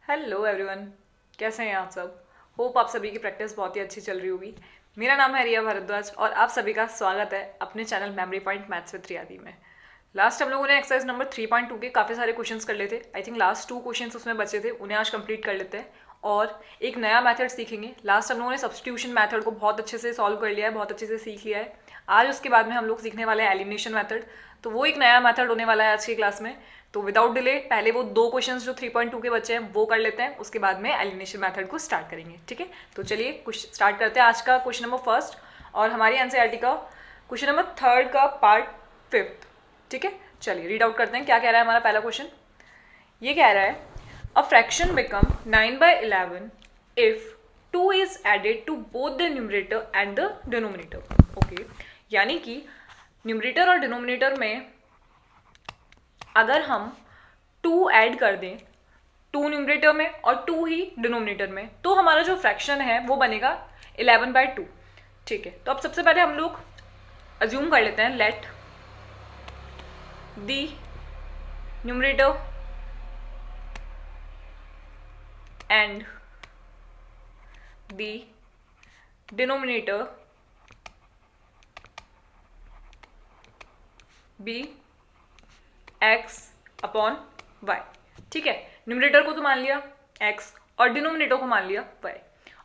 Hello everyone, कैसे हैं आप सब। होप आप सभी की प्रैक्टिस बहुत ही अच्छी चल रही होगी। मेरा नाम है रिया भारद्वाज और आप सभी का स्वागत है अपने channel memory point maths with Riyadi में। लास्ट हम लोगों ने एक्सरसाइज नंबर 3.2 के काफ़ी सारे क्वेश्चंस कर लेते। आई थिंक लास्ट 2 क्वेश्चंस उसमें बचे थे, उन्हें आज कंप्लीट कर लेते हैं और एक नया मेथड सीखेंगे। लास्ट हम लोगों ने सब्स्टिट्यूशन मेथड को बहुत अच्छे से सॉल्व कर लिया है, बहुत अच्छे से सीख लिया है। आज उसके बाद में हम लोग सीखने वाले हैं एलिमिनेशन मेथड, तो वो एक नया मेथड होने वाला है आज की क्लास में। तो विदाउट डिले पहले वो 2 क्वेश्चंस जो 3.2 के बच्चे हैं वो कर लेते हैं, उसके बाद में एलिमिनेशन मेथड को स्टार्ट करेंगे। ठीक है, तो चलिए कुछ स्टार्ट करते हैं। आज का क्वेश्चन नंबर फर्स्ट और हमारी एनसीईआरटी का क्वेश्चन नंबर थर्ड का पार्ट 5। ठीक है, चलिए रीड आउट करते हैं क्या कह रहा है हमारा पहला क्वेश्चन। ये कह रहा है a fraction become 9/11 if 2 is added to both the numerator and the denominator. Okay, यानी कि न्यूमरेटर और डिनोमिनेटर में अगर हम 2 ऐड कर दें, 2 न्यूमरेटर में और 2 ही डिनोमिनेटर में, तो हमारा जो फ्रैक्शन है वो बनेगा 11/2। ठीक है, तो अब सबसे पहले हम लोग अज्यूम कर लेते हैं let the numerator and the denominator be x upon y। ठीक है, न्यूमरेटर को तो मान लिया x और डिनोमिनेटर को मान लिया y।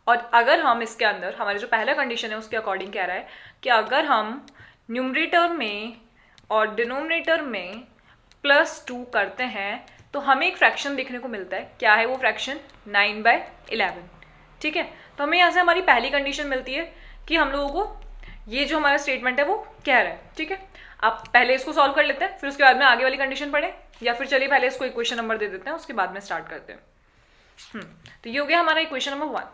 और अगर हम इसके अंदर हमारे जो पहला कंडीशन है उसके अकॉर्डिंग कह रहा है कि अगर हम न्यूमरेटर में और डिनोमिनेटर में +2 करते हैं तो हमें एक फ्रैक्शन देखने को मिलता है। क्या है वो फ्रैक्शन? 9/11। ठीक है, तो हमें यहाँ से हमारी पहली कंडीशन मिलती है कि हम लोगों को ये जो हमारा स्टेटमेंट है वो कह रहा है। ठीक है, आप पहले इसको सॉल्व कर लेते हैं, फिर उसके बाद में आगे वाली कंडीशन पढ़ें, या फिर चलिए पहले इसको इक्वेशन नंबर दे देते हैं, उसके बाद में स्टार्ट करते हैं। तो ये हो गया हमारा इक्वेशन नंबर 1।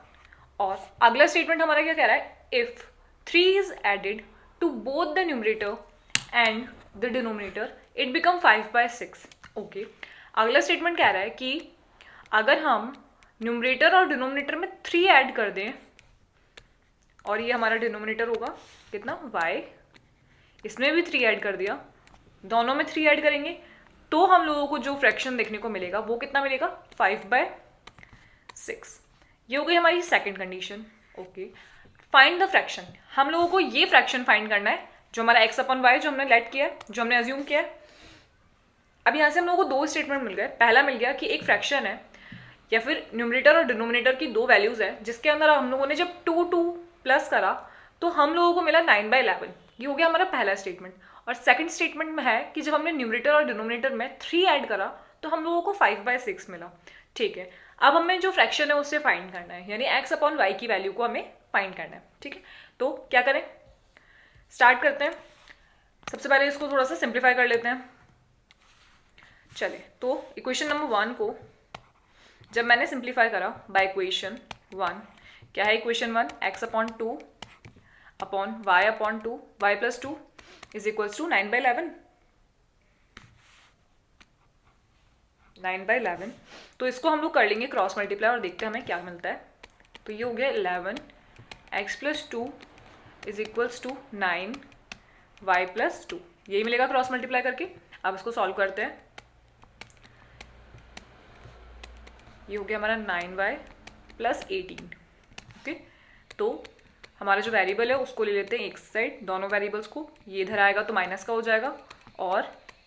और अगला स्टेटमेंट हमारा क्या कह रहा है? If 3 is added to both the numerator and the denominator it become 5/6। Okay, अगला स्टेटमेंट कह रहा है कि अगर हम न्यूमरेटर और डिनोमिनेटर में 3 ऐड कर दें, और ये हमारा डिनोमिनेटर होगा कितना? y, इसमें भी 3 ऐड कर दिया, दोनों में 3 ऐड करेंगे तो हम लोगों को जो फ्रैक्शन देखने को मिलेगा वो कितना मिलेगा? 5/6। ये हो गई हमारी second condition. Okay, find the fraction. हम लोगों को ये फ्रैक्शन फाइंड करना है जो हमारा x अपॉन वाई जो हमने लेट किया है, जो हमने अज्यूम किया है। अब यहाँ से हम लोगों को 2 स्टेटमेंट मिल गए। पहला मिल गया कि एक फ्रैक्शन है या फिर न्यूमरेटर और डिनोमिनेटर की 2 वैल्यूज है, जिसके अंदर हम लोगों ने जब 2 प्लस करा तो हम लोगों को मिला 9/11। ये हो गया हमारा पहला स्टेटमेंट। और सेकंड स्टेटमेंट में है कि जब हमने न्यूमरेटर और डिनोमिनेटर में 3 ऐड करा तो हम लोगों को 5/6 मिला। ठीक है, अब हमें जो फ्रैक्शन है उससे फाइंड करना है, यानी x अपॉन वाई की वैल्यू को हमें फाइंड करना है। ठीक है, तो क्या करें? स्टार्ट करते हैं। सबसे पहले इसको थोड़ा सा सिंप्लीफाई कर लेते हैं। चलिए, तो इक्वेशन नंबर 1 को जब मैंने सिंप्लीफाई करा बाय इक्वेशन 1, क्या है equation 1? x upon 2 upon y upon 2, y plus 2 is equals to 9/11। 9/11, तो इसको हम लोग कर लेंगे क्रॉस मल्टीप्लाई और देखते हैं हमें क्या मिलता है। तो ये हो गया 11 x plus 2 is equals to 9 y plus 2, यही मिलेगा क्रॉस मल्टीप्लाई करके। अब इसको सॉल्व करते हैं। ये हो गया हमारा 9y प्लस 18। ओके, तो हमारा जो वेरिएबल है उसको ले लेते हैं एक साइड, दोनों वेरिएबल्स को। ये इधर आएगा तो माइनस का हो जाएगा, और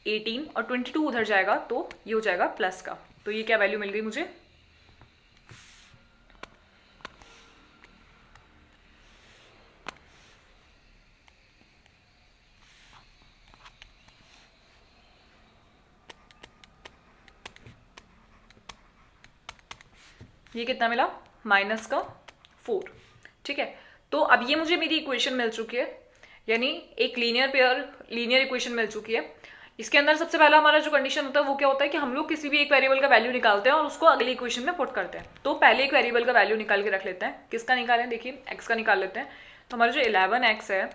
18 और 22 उधर जाएगा तो ये हो जाएगा प्लस का। तो ये क्या वैल्यू मिल गई मुझे? ये कितना मिला? -4। ठीक है, तो अब ये मुझे मेरी इक्वेशन मिल चुकी है, यानी एक लीनियर इक्वेशन मिल चुकी है। इसके अंदर सबसे पहला हमारा जो कंडीशन होता है वो क्या होता है कि हम लोग किसी भी एक वेरिएबल का वैल्यू निकालते हैं और उसको अगली इक्वेशन में पुट करते हैं। तो पहले एक वेरिएबल का वैल्यू निकाल के रख लेते हैं। किसका निकालें? देखिए, x का निकाल लेते हैं। तो हमारा जो 11x है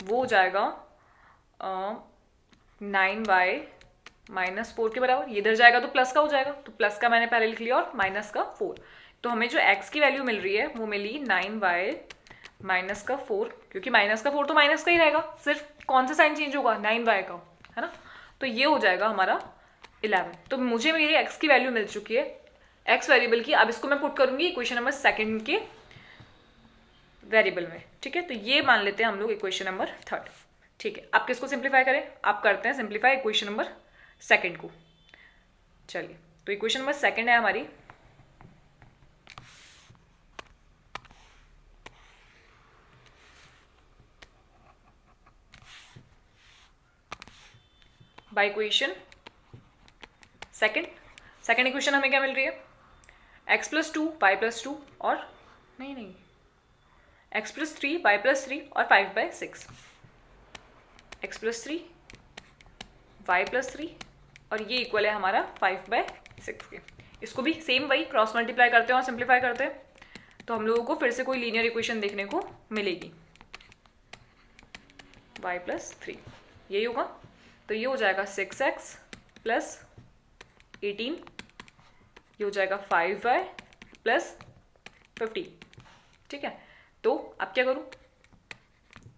वो हो जाएगा 9y -4 के बराबर। ये इधर जाएगा तो प्लस का हो जाएगा, तो प्लस का मैंने पहले लिख लिया और माइनस का 4। तो हमें जो x की वैल्यू मिल रही है वो मिली 9y -4, क्योंकि -4 तो माइनस का ही रहेगा, सिर्फ कौन सा साइन चेंज होगा? 9y का, है ना। तो ये हो जाएगा हमारा 11। तो मुझे मेरी x की वैल्यू मिल चुकी है एक्स वेरिएबल की। अब इसको मैं पुट करूंगी इक्वेशन नंबर सेकंड के वेरिएबल में, ठीक है। तो ये मान लेते हैं हम लोग इक्वेशन नंबर थर्ड, ठीक है। आप किसको सिंप्लीफाई करें, आप करते हैं सिंप्लीफाई इक्वेशन नंबर सेकंड को। चलिए, तो इक्वेशन नंबर सेकंड है हमारी बाय इक्वेशन सेकंड इक्वेशन हमें क्या मिल रही है, एक्स प्लस 2 वाई प्लस 2 और नहीं एक्स प्लस 3 वाई प्लस 3 और 5/6, एक्स प्लस 3 वाई प्लस 3 और ये इक्वल है हमारा 5/6 के। इसको भी सेम वही क्रॉस मल्टीप्लाई करते हैं और सिंप्लीफाई करते हैं, तो हम लोगों को फिर से कोई लीनियर इक्वेशन देखने को मिलेगी, y प्लस 3 यही होगा। तो ये हो जाएगा 6x प्लस 18, ये हो जाएगा 5y प्लस 15, ठीक है। तो अब क्या करूँ,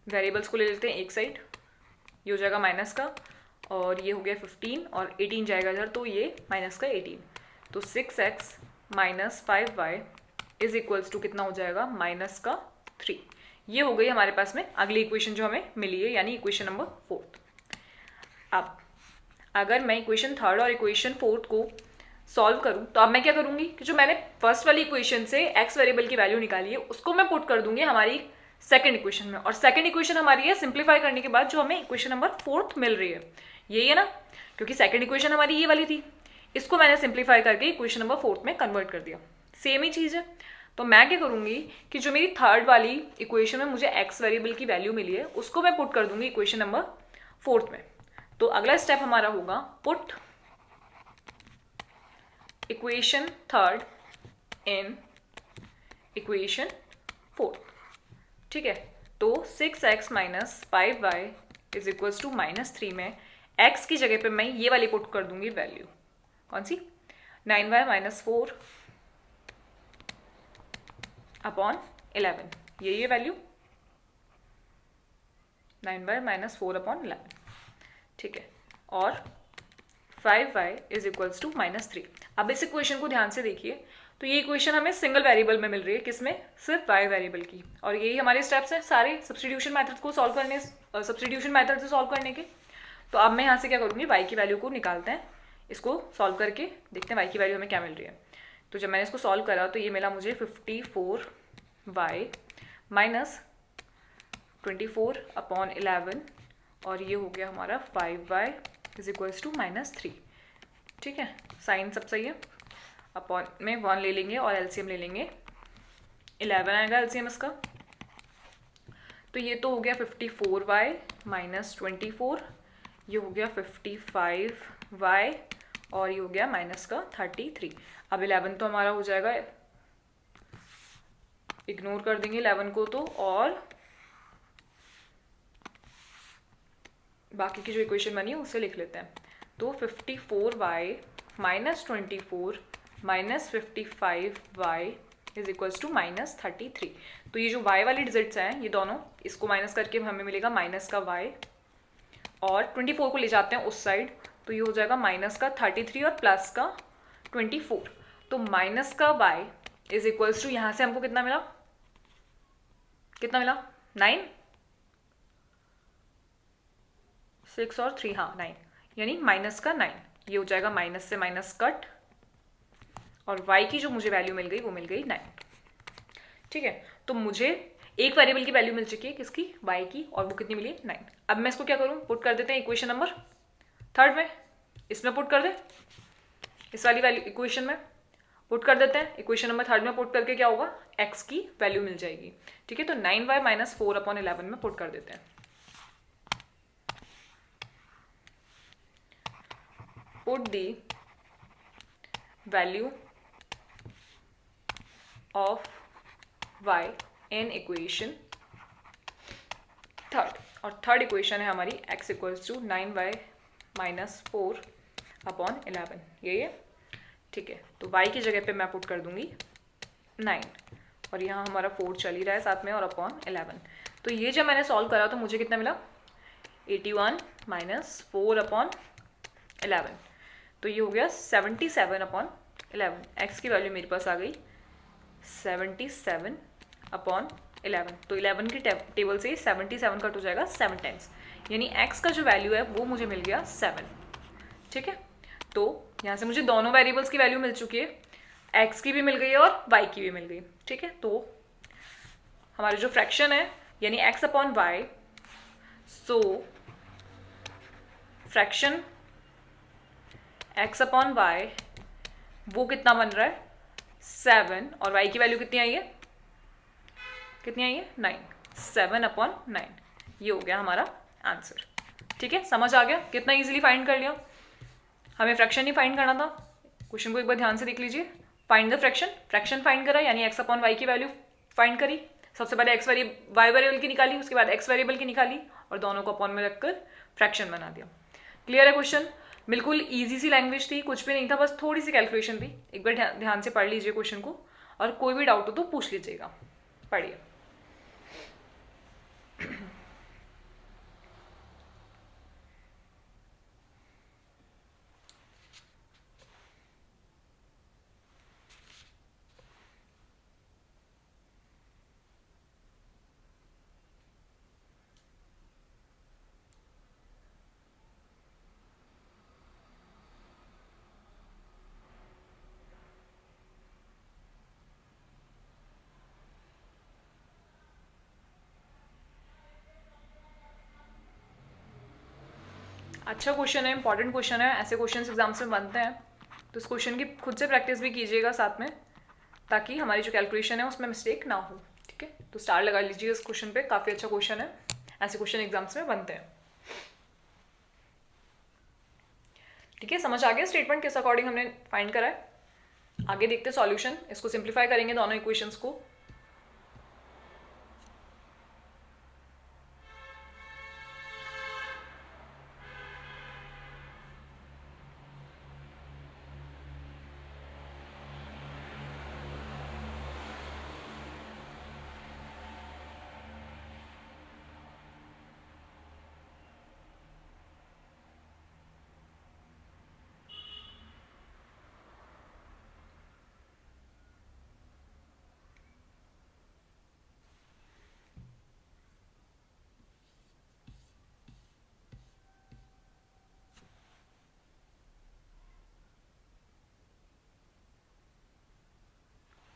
वेरिएबल्स को ले लेते हैं एक साइड, ये हो जाएगा माइनस का और ये हो गया 15 और 18 जाएगा इधर, तो ये माइनस का 18, तो 6x minus 5y is equals to कितना हो जाएगा, माइनस का 3। ये हो गई हमारे पास में अगली इक्वेशन जो हमें मिली है, यानी इक्वेशन नंबर फोर्थ। अब अगर मैं इक्वेशन थर्ड और इक्वेशन फोर्थ को सॉल्व करूं तो अब मैं क्या करूंगी कि जो मैंने फर्स्ट वाली इक्वेशन से एक्स वेरिएबल की वैल्यू निकाली है उसको मैं पुट कर दूंगी हमारी सेकंड इक्वेशन में, और सेकंड इक्वेशन हमारी है सिंप्लीफाई करने के बाद जो हमें इक्वेशन नंबर फोर्थ मिल रही है, यही है ना, क्योंकि सेकंड इक्वेशन हमारी ये वाली थी, इसको मैंने सिंप्लीफाई करके इक्वेशन नंबर फोर्थ में कन्वर्ट कर दिया, सेम ही चीज़ है। तो मैं क्या करूंगी कि जो मेरी थर्ड वाली इक्वेशन में मुझे एक्स वेरिएबल की वैल्यू मिली है उसको मैं पुट कर दूंगी इक्वेशन नंबर फोर्थ में। तो अगला स्टेप हमारा होगा put equation third in equation fourth, ठीक है। तो 6x minus 5y is equals to -3 में x की जगह पे मैं ये वाली पुट कर दूंगी वैल्यू, कौन सी, 9y माइनस 4 अपॉन 11, ये वैल्यू 9y माइनस 4 अपॉन 11, ठीक है, और 5y इज इक्वल्स टू -3। अब इस इक्वेशन को ध्यान से देखिए, तो ये इक्वेशन हमें सिंगल वेरिएबल में मिल रही है, किसमें, सिर्फ y वेरिएबल की, और यही हमारे स्टेप्स हैं सारे सब्स्टिट्यूशन मेथड को सॉल्व करने, सब्स्टिट्यूशन मेथड से सॉल्व करने के। तो अब मैं यहाँ से क्या करूँगी, y की वैल्यू को निकालते हैं, इसको सॉल्व करके देखते हैं y की वैल्यू हमें क्या मिल रही है। तो जब मैंने इसको सॉल्व करा तो ये मिला मुझे 54y माइनस 24 अपॉन 11 और ये हो गया हमारा 5y इज इक्वल्स टू -3, ठीक है, साइन सब सही है। अपॉन में 1 ले लेंगे और एलसीएम ले लेंगे, 11 आएगा एलसीएम इसका, तो ये तो हो गया 54y माइनस 24, ये हो गया 55y और ये हो गया माइनस का 33। अब 11 तो हमारा हो जाएगा, इग्नोर कर देंगे 11 को तो, और बाकी की जो इक्वेशन बनी है उसे लिख लेते हैं। तो 54y minus 24 minus 55y is equals to -33। तो ये जो y वाली डिजिट्स हैं ये दोनों, इसको माइनस करके हमें मिलेगा माइनस का y, और 24 को ले जाते हैं उस साइड, तो ये हो जाएगा माइनस का 33 और प्लस का 24। तो माइनस का y इज इक्वल्स टू, यहाँ से हमको कितना मिला, 9, 6 और 3, हाँ 9, यानी माइनस का 9, ये हो जाएगा माइनस से माइनस कट, और y की जो मुझे वैल्यू मिल गई वो मिल गई 9, ठीक है। तो मुझे एक वेरिएबल की वैल्यू मिल चुकी है, किसकी, y की, और वो कितनी मिली, 9। अब मैं इसको क्या करूँ, पुट कर देते हैं इक्वेशन नंबर थर्ड में, इसमें पुट कर दे, इस वाली वैल्यू इक्वेशन में पुट कर देते हैं, इक्वेशन नंबर थर्ड में पुट करके क्या होगा, x की वैल्यू मिल जाएगी, ठीक है। तो 9y माइनस 4 अपॉन 11 में पुट कर देते हैं। Put the value of y in equation third, और थर्ड इक्वेशन है हमारी x equals to 9y minus 4 upon 11, ये है, ठीक है। तो y की जगह पे मैं पुट कर दूंगी 9, और यहाँ हमारा 4 चल ही रहा है साथ में, और अपॉन 11। तो ये जब मैंने सॉल्व करा तो मुझे कितना मिला, 81 माइनस 4 अपॉन 11, तो ये हो गया 77 अपॉन 11, x की वैल्यू मेरे पास आ गई 77/11। तो 11 की टेबल से 77 कट हो जाएगा 7 टाइम्स, यानी x का जो वैल्यू है वो मुझे मिल गया 7। ठीक है, तो यहाँ से मुझे दोनों वेरिएबल्स की वैल्यू मिल चुकी है, x की भी मिल गई और y की भी मिल गई। ठीक है, तो हमारी जो फ्रैक्शन है यानी x/y, सो फ्रैक्शन x/y वो कितना बन रहा है 7, और y की वैल्यू कितनी आई है 9। 7/9, ये हो गया हमारा आंसर। ठीक है, समझ आ गया कितना इजीली फाइंड कर लिया। हमें फ्रैक्शन ही फाइंड करना था। क्वेश्चन को एक बार ध्यान से देख लीजिए। Find the fraction, fraction find करा यानी x/y की वैल्यू फाइंड करी। सबसे पहले y वेरिएबल की निकाली, उसके बाद x वेरिएबल की निकाली और दोनों को अपॉन में रखकर फ्रैक्शन बना दिया। क्लियर है क्वेश्चन? बिल्कुल ईजी सी लैंग्वेज थी, कुछ भी नहीं था, बस थोड़ी सी कैलकुलेशन थी। एक बार ध्यान से पढ़ लीजिए क्वेश्चन को, और कोई भी डाउट हो तो पूछ लीजिएगा। पढ़िए। अच्छा क्वेश्चन है, इंपॉर्टेंट क्वेश्चन है, ऐसे क्वेश्चन एग्जाम्स में बनते हैं, तो इस क्वेश्चन की खुद से प्रैक्टिस भी कीजिएगा साथ में, ताकि हमारी जो कैलकुलेशन है उसमें मिस्टेक ना हो। ठीक है, तो स्टार लगा लीजिए इस क्वेश्चन पे, काफ़ी अच्छा क्वेश्चन है, ऐसे क्वेश्चन एग्जाम्स में बनते हैं। ठीक है, समझ आ गया स्टेटमेंट किस अकॉर्डिंग हमने फाइंड करा है। आगे देखते हैं सॉल्यूशन, इसको सिंप्लीफाई करेंगे दोनों इक्वेशंस को।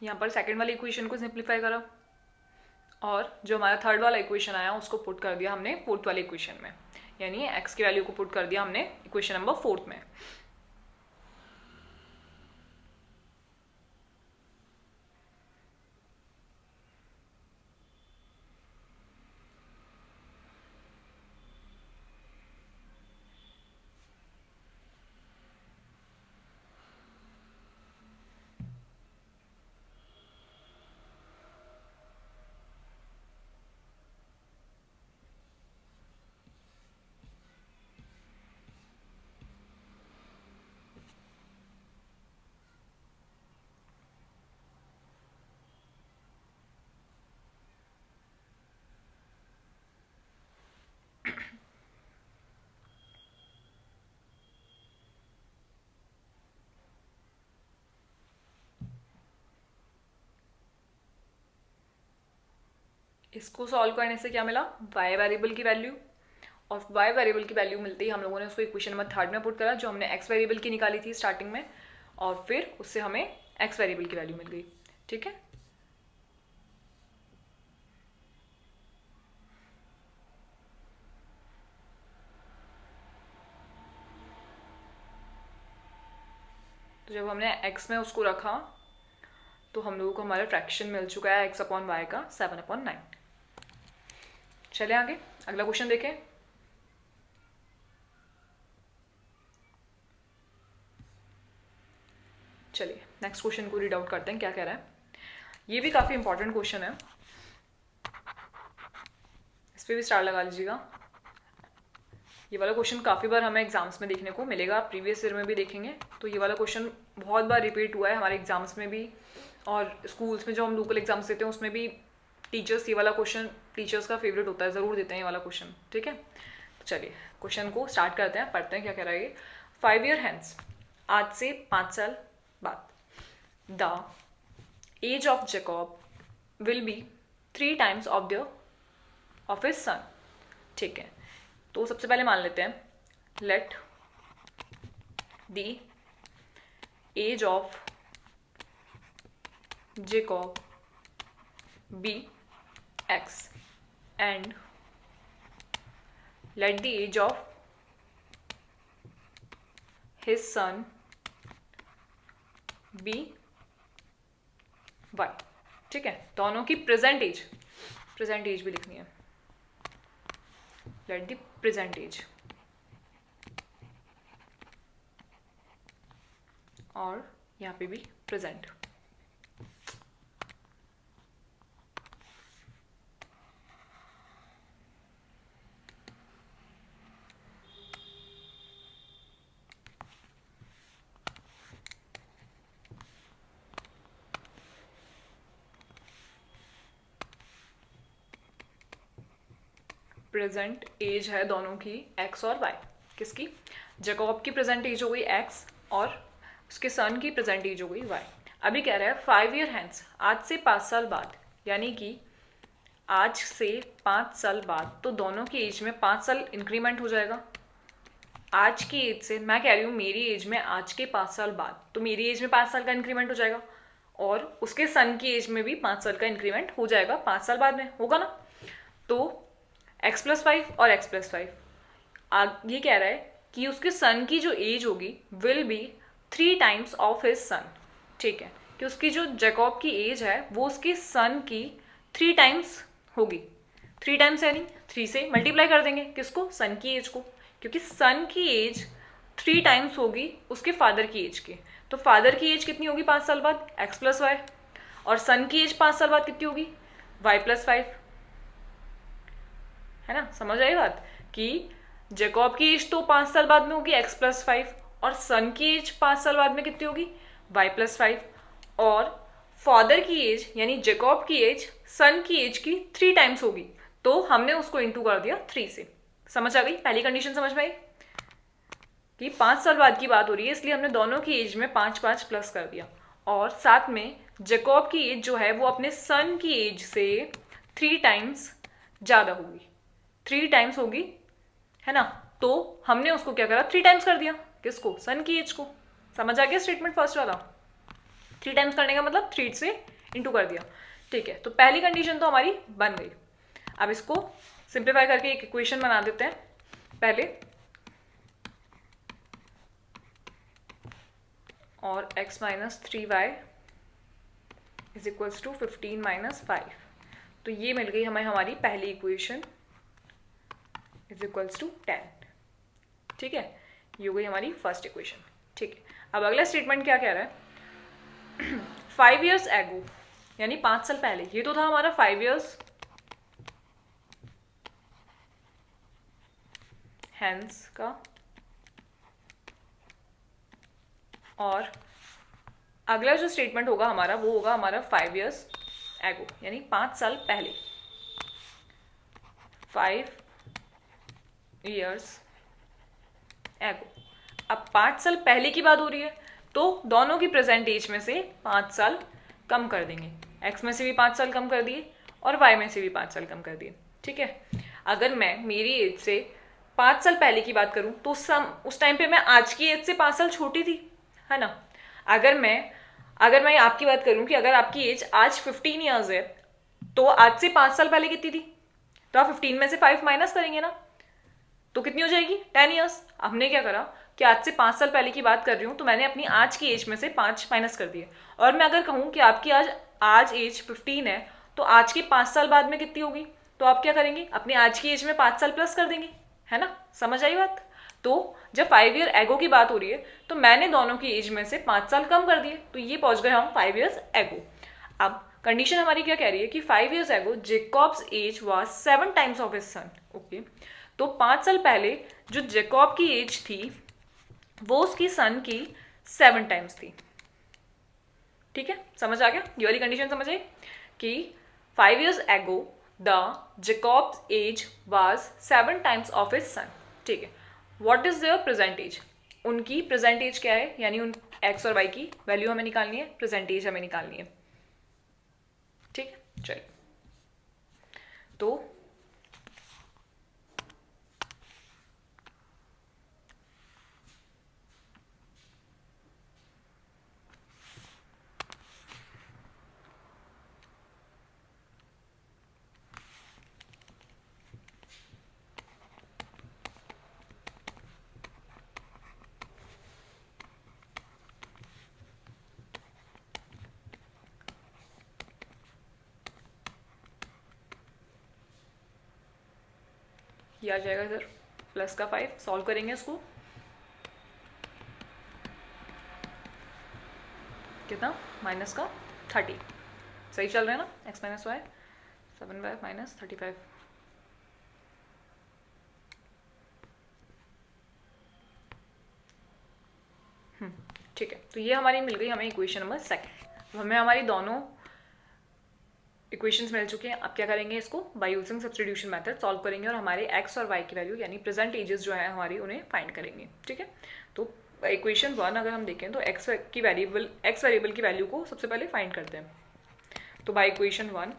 यहाँ पर सेकंड वाली इक्वेशन को सिंप्लीफाई करा, और जो हमारा थर्ड वाला इक्वेशन आया उसको पुट कर दिया हमने फोर्थ वाले इक्वेशन में, यानी x की वैल्यू को पुट कर दिया हमने इक्वेशन नंबर 4 में। इसको सॉल्व करने से क्या मिला, y वेरिएबल की वैल्यू, और y वेरिएबल की वैल्यू मिलते ही हम लोगों ने उसको इक्वेशन नंबर 3 में पुट करा, जो हमने x वेरिएबल की निकाली थी स्टार्टिंग में, और फिर उससे हमें x वेरिएबल की वैल्यू मिल गई। ठीक है, तो जब हमने x में उसको रखा तो हम लोगों को हमारा फ्रैक्शन मिल चुका है x/y का 7/9। चले आगे, अगला क्वेश्चन देखें। चलिए नेक्स्ट क्वेश्चन को रीड आउट करते हैं क्या कह रहा है। ये भी काफ़ी इंपॉर्टेंट क्वेश्चन है, इस पर भी स्टार लगा लीजिएगा। ये वाला क्वेश्चन काफ़ी बार हमें एग्जाम्स में देखने को मिलेगा, प्रीवियस ईयर में भी देखेंगे, तो ये वाला क्वेश्चन बहुत बार रिपीट हुआ है हमारे एग्जाम्स में भी, और स्कूल्स में जो हम लोकल एग्जाम्स देते हैं उसमें भी टीचर्स ये वाला क्वेश्चन, टीचर्स का फेवरेट होता है, ज़रूर देते हैं ये वाला क्वेश्चन। ठीक है, तो चलिए क्वेश्चन को स्टार्ट करते हैं, पढ़ते हैं क्या कह रहा है ये। 5 ईयर हैंस, आज से 5 साल बाद, the age of Jacob will be 3 times of his son. ठीक है, तो सबसे पहले मान लेते हैं let the age of Jacob be x and let the age of his son be y। ठीक है, दोनों की प्रेजेंट एज भी लिखनी है। लेट द प्रेजेंट एज और यहाँ पे भी प्रेजेंट। प्रेजेंट एज है दोनों की x और y। किसकी? जैकब की प्रेजेंट एज हो गई x और उसके सन की प्रेजेंट एज हो गई y। अभी कह रहा है 5 year hence, आज से 5 साल बाद, यानी कि आज से 5 साल बाद, तो दोनों की एज में 5 साल इंक्रीमेंट हो जाएगा। आज की एज से, मैं कह रही हूँ मेरी एज में आज के 5 साल बाद, तो मेरी एज में 5 साल का इंक्रीमेंट हो जाएगा और उसके सन की एज में भी 5 साल का इंक्रीमेंट हो जाएगा 5 साल बाद में, होगा ना। तो x+5 और x+5 ये कह रहा है कि उसके सन की जो एज होगी will be 3 times of his son. ठीक है, कि उसकी जो जैकब की एज है वो उसके सन की 3 times होगी। 3 times यानी 3 से मल्टीप्लाई कर देंगे किसको? सन की एज को, क्योंकि सन की एज 3 times होगी उसके फादर की एज के। तो फादर की एज कितनी होगी 5 साल बाद? x+y। और सन की एज 5 साल बाद कितनी होगी? y+5। है ना, समझ आई बात कि जैकब की एज तो 5 साल बाद में होगी x+5 और सन की एज 5 साल बाद में कितनी होगी? y+5। और फादर की एज यानी जैकब की एज सन की एज की 3 times होगी, तो हमने उसको इंटू कर दिया 3 से। समझ आ गई? पहली कंडीशन समझ में आई कि 5 साल बाद की बात हो रही है, इसलिए हमने दोनों की एज में 5 प्लस कर दिया। और साथ में जैकब की एज जो है वो अपने सन की एज से 3 times ज़्यादा होगी, 3 times होगी, है ना। तो हमने उसको क्या करा? 3 times कर दिया। किसको? सन की एज को। समझ आ गया स्टेटमेंट फर्स्ट वाला? 3 times करने का मतलब 3 से इंटू कर दिया। ठीक है, तो पहली कंडीशन तो हमारी बन गई। अब इसको सिंप्लीफाई करके एक इक्वेशन बना देते हैं पहले, और x - 3y is equals to 15 - 5। तो ये मिल गई हमें हमारी पहली इक्वेशन इज इक्वल्स टू 10। ठीक है, ये हो गई हमारी फर्स्ट इक्वेशन। ठीक है, अब अगला स्टेटमेंट क्या कह रहा है? 5 years ago यानी 5 साल पहले, ये तो था हमारा 5 years hence का, और अगला जो स्टेटमेंट होगा हमारा वो होगा हमारा 5 years ago यानी 5 साल पहले। 5 years ago। अब 5 साल पहले की बात हो रही है, तो दोनों की प्रेजेंट एज में से 5 साल कम कर देंगे। x में से भी 5 साल कम कर दिए और y में से भी 5 साल कम कर दिए। ठीक है, अगर मैं मेरी एज से 5 साल पहले की बात करूं तो उस टाइम पे मैं आज की एज से 5 साल छोटी थी, है ना। अगर मैं आपकी बात करूं कि अगर आपकी एज आज 15 years है, तो आज से 5 साल पहले कितनी थी? तो आप 15 में से 5 माइनस करेंगे ना, तो कितनी हो जाएगी? 10 years। हमने क्या करा कि आज से 5 साल पहले की बात कर रही हूँ, तो मैंने अपनी आज की एज में से 5 माइनस कर दिए। और मैं अगर कहूँ कि आपकी आज एज 15 है, तो आज के 5 साल बाद में कितनी होगी? तो आप क्या करेंगे? अपनी आज की एज में 5 साल प्लस कर देंगे, है ना। समझ आई बात? तो जब 5 year ago की बात हो रही है, तो मैंने दोनों की एज में से 5 साल कम कर दिए, तो ये पहुंच गए हम 5 years ago। अब कंडीशन हमारी क्या कह रही है कि 5 years ago Jacob's age was 7 times of his son. Okay, तो 5 साल पहले जो जैकब की एज थी वो उसकी सन की 7 times थी। ठीक है, समझ आ गया? ये वाली कंडीशन समझ आई कि 5 years ago the Jacob's age was 7 times of his son. ठीक है, what is their present age? उनकी प्रेजेंट एज क्या है, यानी एक्स और वाई की वैल्यू हमें निकालनी है, प्रेजेंट एज हमें निकालनी है। ठीक है, चलिए तो ये आ जाएगा इधर प्लस का 5, सॉल्व करेंगे इसको, कितना माइनस का 30, सही चल रहा है ना, x minus Y 7y minus 35। ठीक है, तो ये हमारी मिल गई हमें इक्वेशन नंबर सेकंड। हमें हमारी दोनों इक्वेशंस मिल चुके हैं। अब क्या करेंगे, इसको bye using substitution method solve करेंगे और हमारे एक्स और वाई की वैल्यू यानी प्रेजेंट एजेस जो है हमारी उन्हें फाइंड करेंगे। ठीक है, तो इक्वेशन 1 अगर हम देखें तो एक्स वेरिएबल की वैल्यू को सबसे पहले फाइंड करते हैं। तो बाय इक्वेशन 1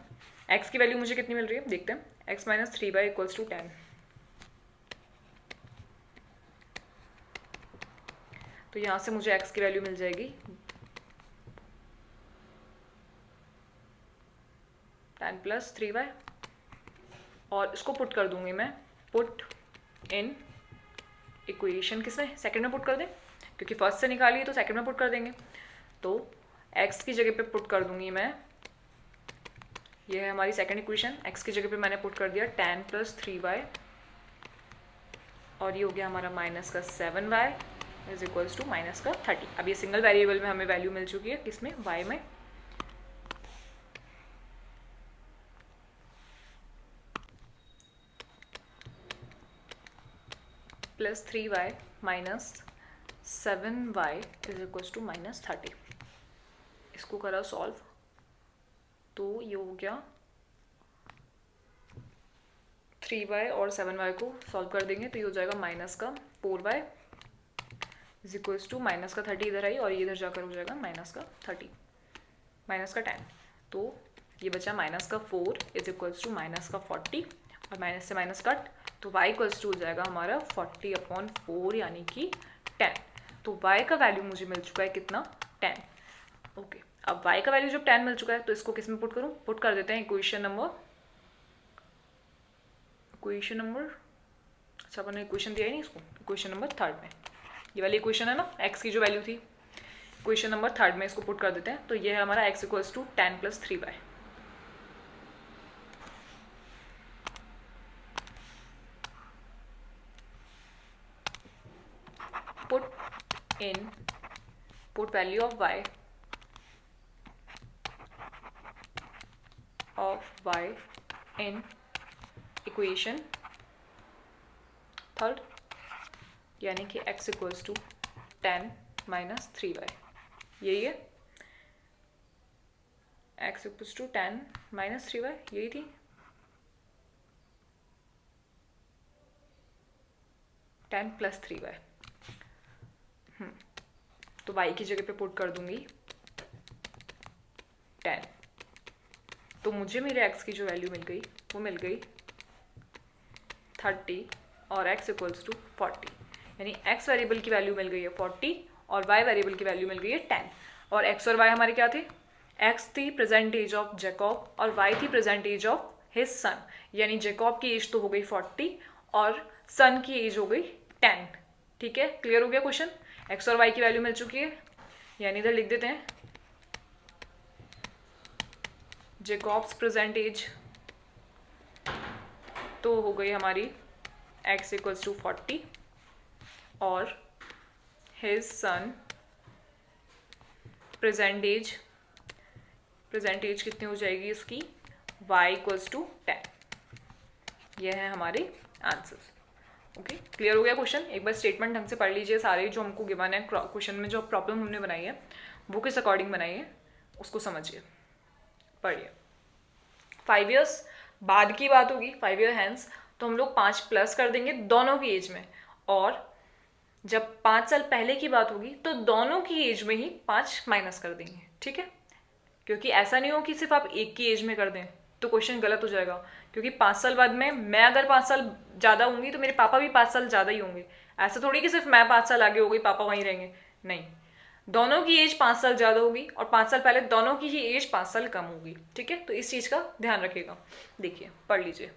एक्स की वैल्यू मुझे कितनी मिल रही है, देखते हैं। X minus 3y equals to 10। तो यहाँ से मुझे एक्स की वैल्यू मिल जाएगी 10 प्लस 3y, और इसको पुट कर दूंगी मैं, पुट इन इक्वेशन किसमें, सेकंड में पुट कर दें, क्योंकि फर्स्ट से निकाली तो सेकंड में पुट कर देंगे। तो x की जगह पे पुट कर दूंगी मैं, ये है हमारी सेकंड इक्वेशन। x की जगह पे मैंने पुट कर दिया 10 प्लस 3y, और ये हो गया हमारा माइनस का 7y is equals to minus का 30। अब ये सिंगल वेरिएबल में हमें वैल्यू मिल चुकी है, किसमें, y में। Plus 3y minus 7y is equals to minus 30। इसको करा सॉल्व, तो ये हो गया 3y और 7y को सॉल्व कर देंगे तो ये हो जाएगा माइनस का 4y is equals to minus का 30 इधर आई, और ये इधर जाकर हो जाएगा माइनस का 30, माइनस का 10। तो ये बचा माइनस का 4 इज इक्वल्स टू माइनस का 40, और माइनस से माइनस कट, तो y इक्वल्स टू हो जाएगा हमारा 40/4 यानी कि 10। तो y का वैल्यू मुझे मिल चुका है कितना, 10। ओके, अब y का वैल्यू जब 10 मिल चुका है तो इसको किस में पुट करूँ, पुट कर देते हैं इक्वेशन नंबर, अच्छा मैंने इक्वेशन दिया ही नहीं इसको, इक्वेशन नंबर 3 में, ये वाली इक्वेशन है ना, x की जो वैल्यू थी, इक्वेशन नंबर 3 में इसको पुट कर देते हैं। तो ये है हमारा x equals to 10 plus 3y। Put value of y in equation 3, यानी कि x equals to 10 minus 3y, यही है, x equals to 10 minus 3y, यही थी। टेन प्लस 3y, तो y की जगह पे पुट कर दूंगी 10। तो मुझे मेरे x की जो वैल्यू मिल गई वो मिल गई 30, और x इक्वल्स टू 40, यानी x वेरिएबल की वैल्यू मिल गई है 40 और y वेरिएबल की वैल्यू मिल गई है 10। और x और y हमारे क्या थे, x थी प्रेजेंट एज ऑफ जैकब और y थी present age of his son, यानी जैकब की एज तो हो गई 40 और सन की एज हो गई 10। ठीक है, क्लियर हो गया क्वेश्चन। x और y की वैल्यू मिल चुकी है, यानी इधर लिख देते हैं जैकब्स प्रेजेंट एज तो हो गई हमारी x इक्वल्स टू 40 और हिज सन प्रेजेंट एज कितनी हो जाएगी इसकी, y इक्वल्स टू 10। यह है हमारे आंसर्स। ओके, क्लियर हो गया क्वेश्चन। एक बार स्टेटमेंट ढंग से पढ़ लीजिए, सारे जो हमको गिवन है क्वेश्चन में, जो प्रॉब्लम हमने बनाई है वो किस अकॉर्डिंग बनाई है उसको समझिए, पढ़िए। 5 इयर्स बाद की बात होगी, 5 ईयर हैंस, तो हम लोग 5 प्लस कर देंगे दोनों की एज में, और जब 5 साल पहले की बात होगी तो दोनों की एज में ही 5 माइनस कर देंगे, ठीक है। क्योंकि ऐसा नहीं हो कि सिर्फ आप एक की एज में कर दें, तो क्वेश्चन गलत हो जाएगा। क्योंकि 5 साल बाद में मैं अगर 5 साल ज़्यादा होंगी तो मेरे पापा भी 5 साल ज़्यादा ही होंगे। ऐसा थोड़ी कि सिर्फ मैं 5 साल आगे हो गई, पापा वहीं रहेंगे, नहीं। दोनों की एज 5 साल ज़्यादा होगी और 5 साल पहले दोनों की ही एज 5 साल कम होगी, ठीक है। तो इस चीज़ का ध्यान रखिएगा। देखिए, पढ़ लीजिए।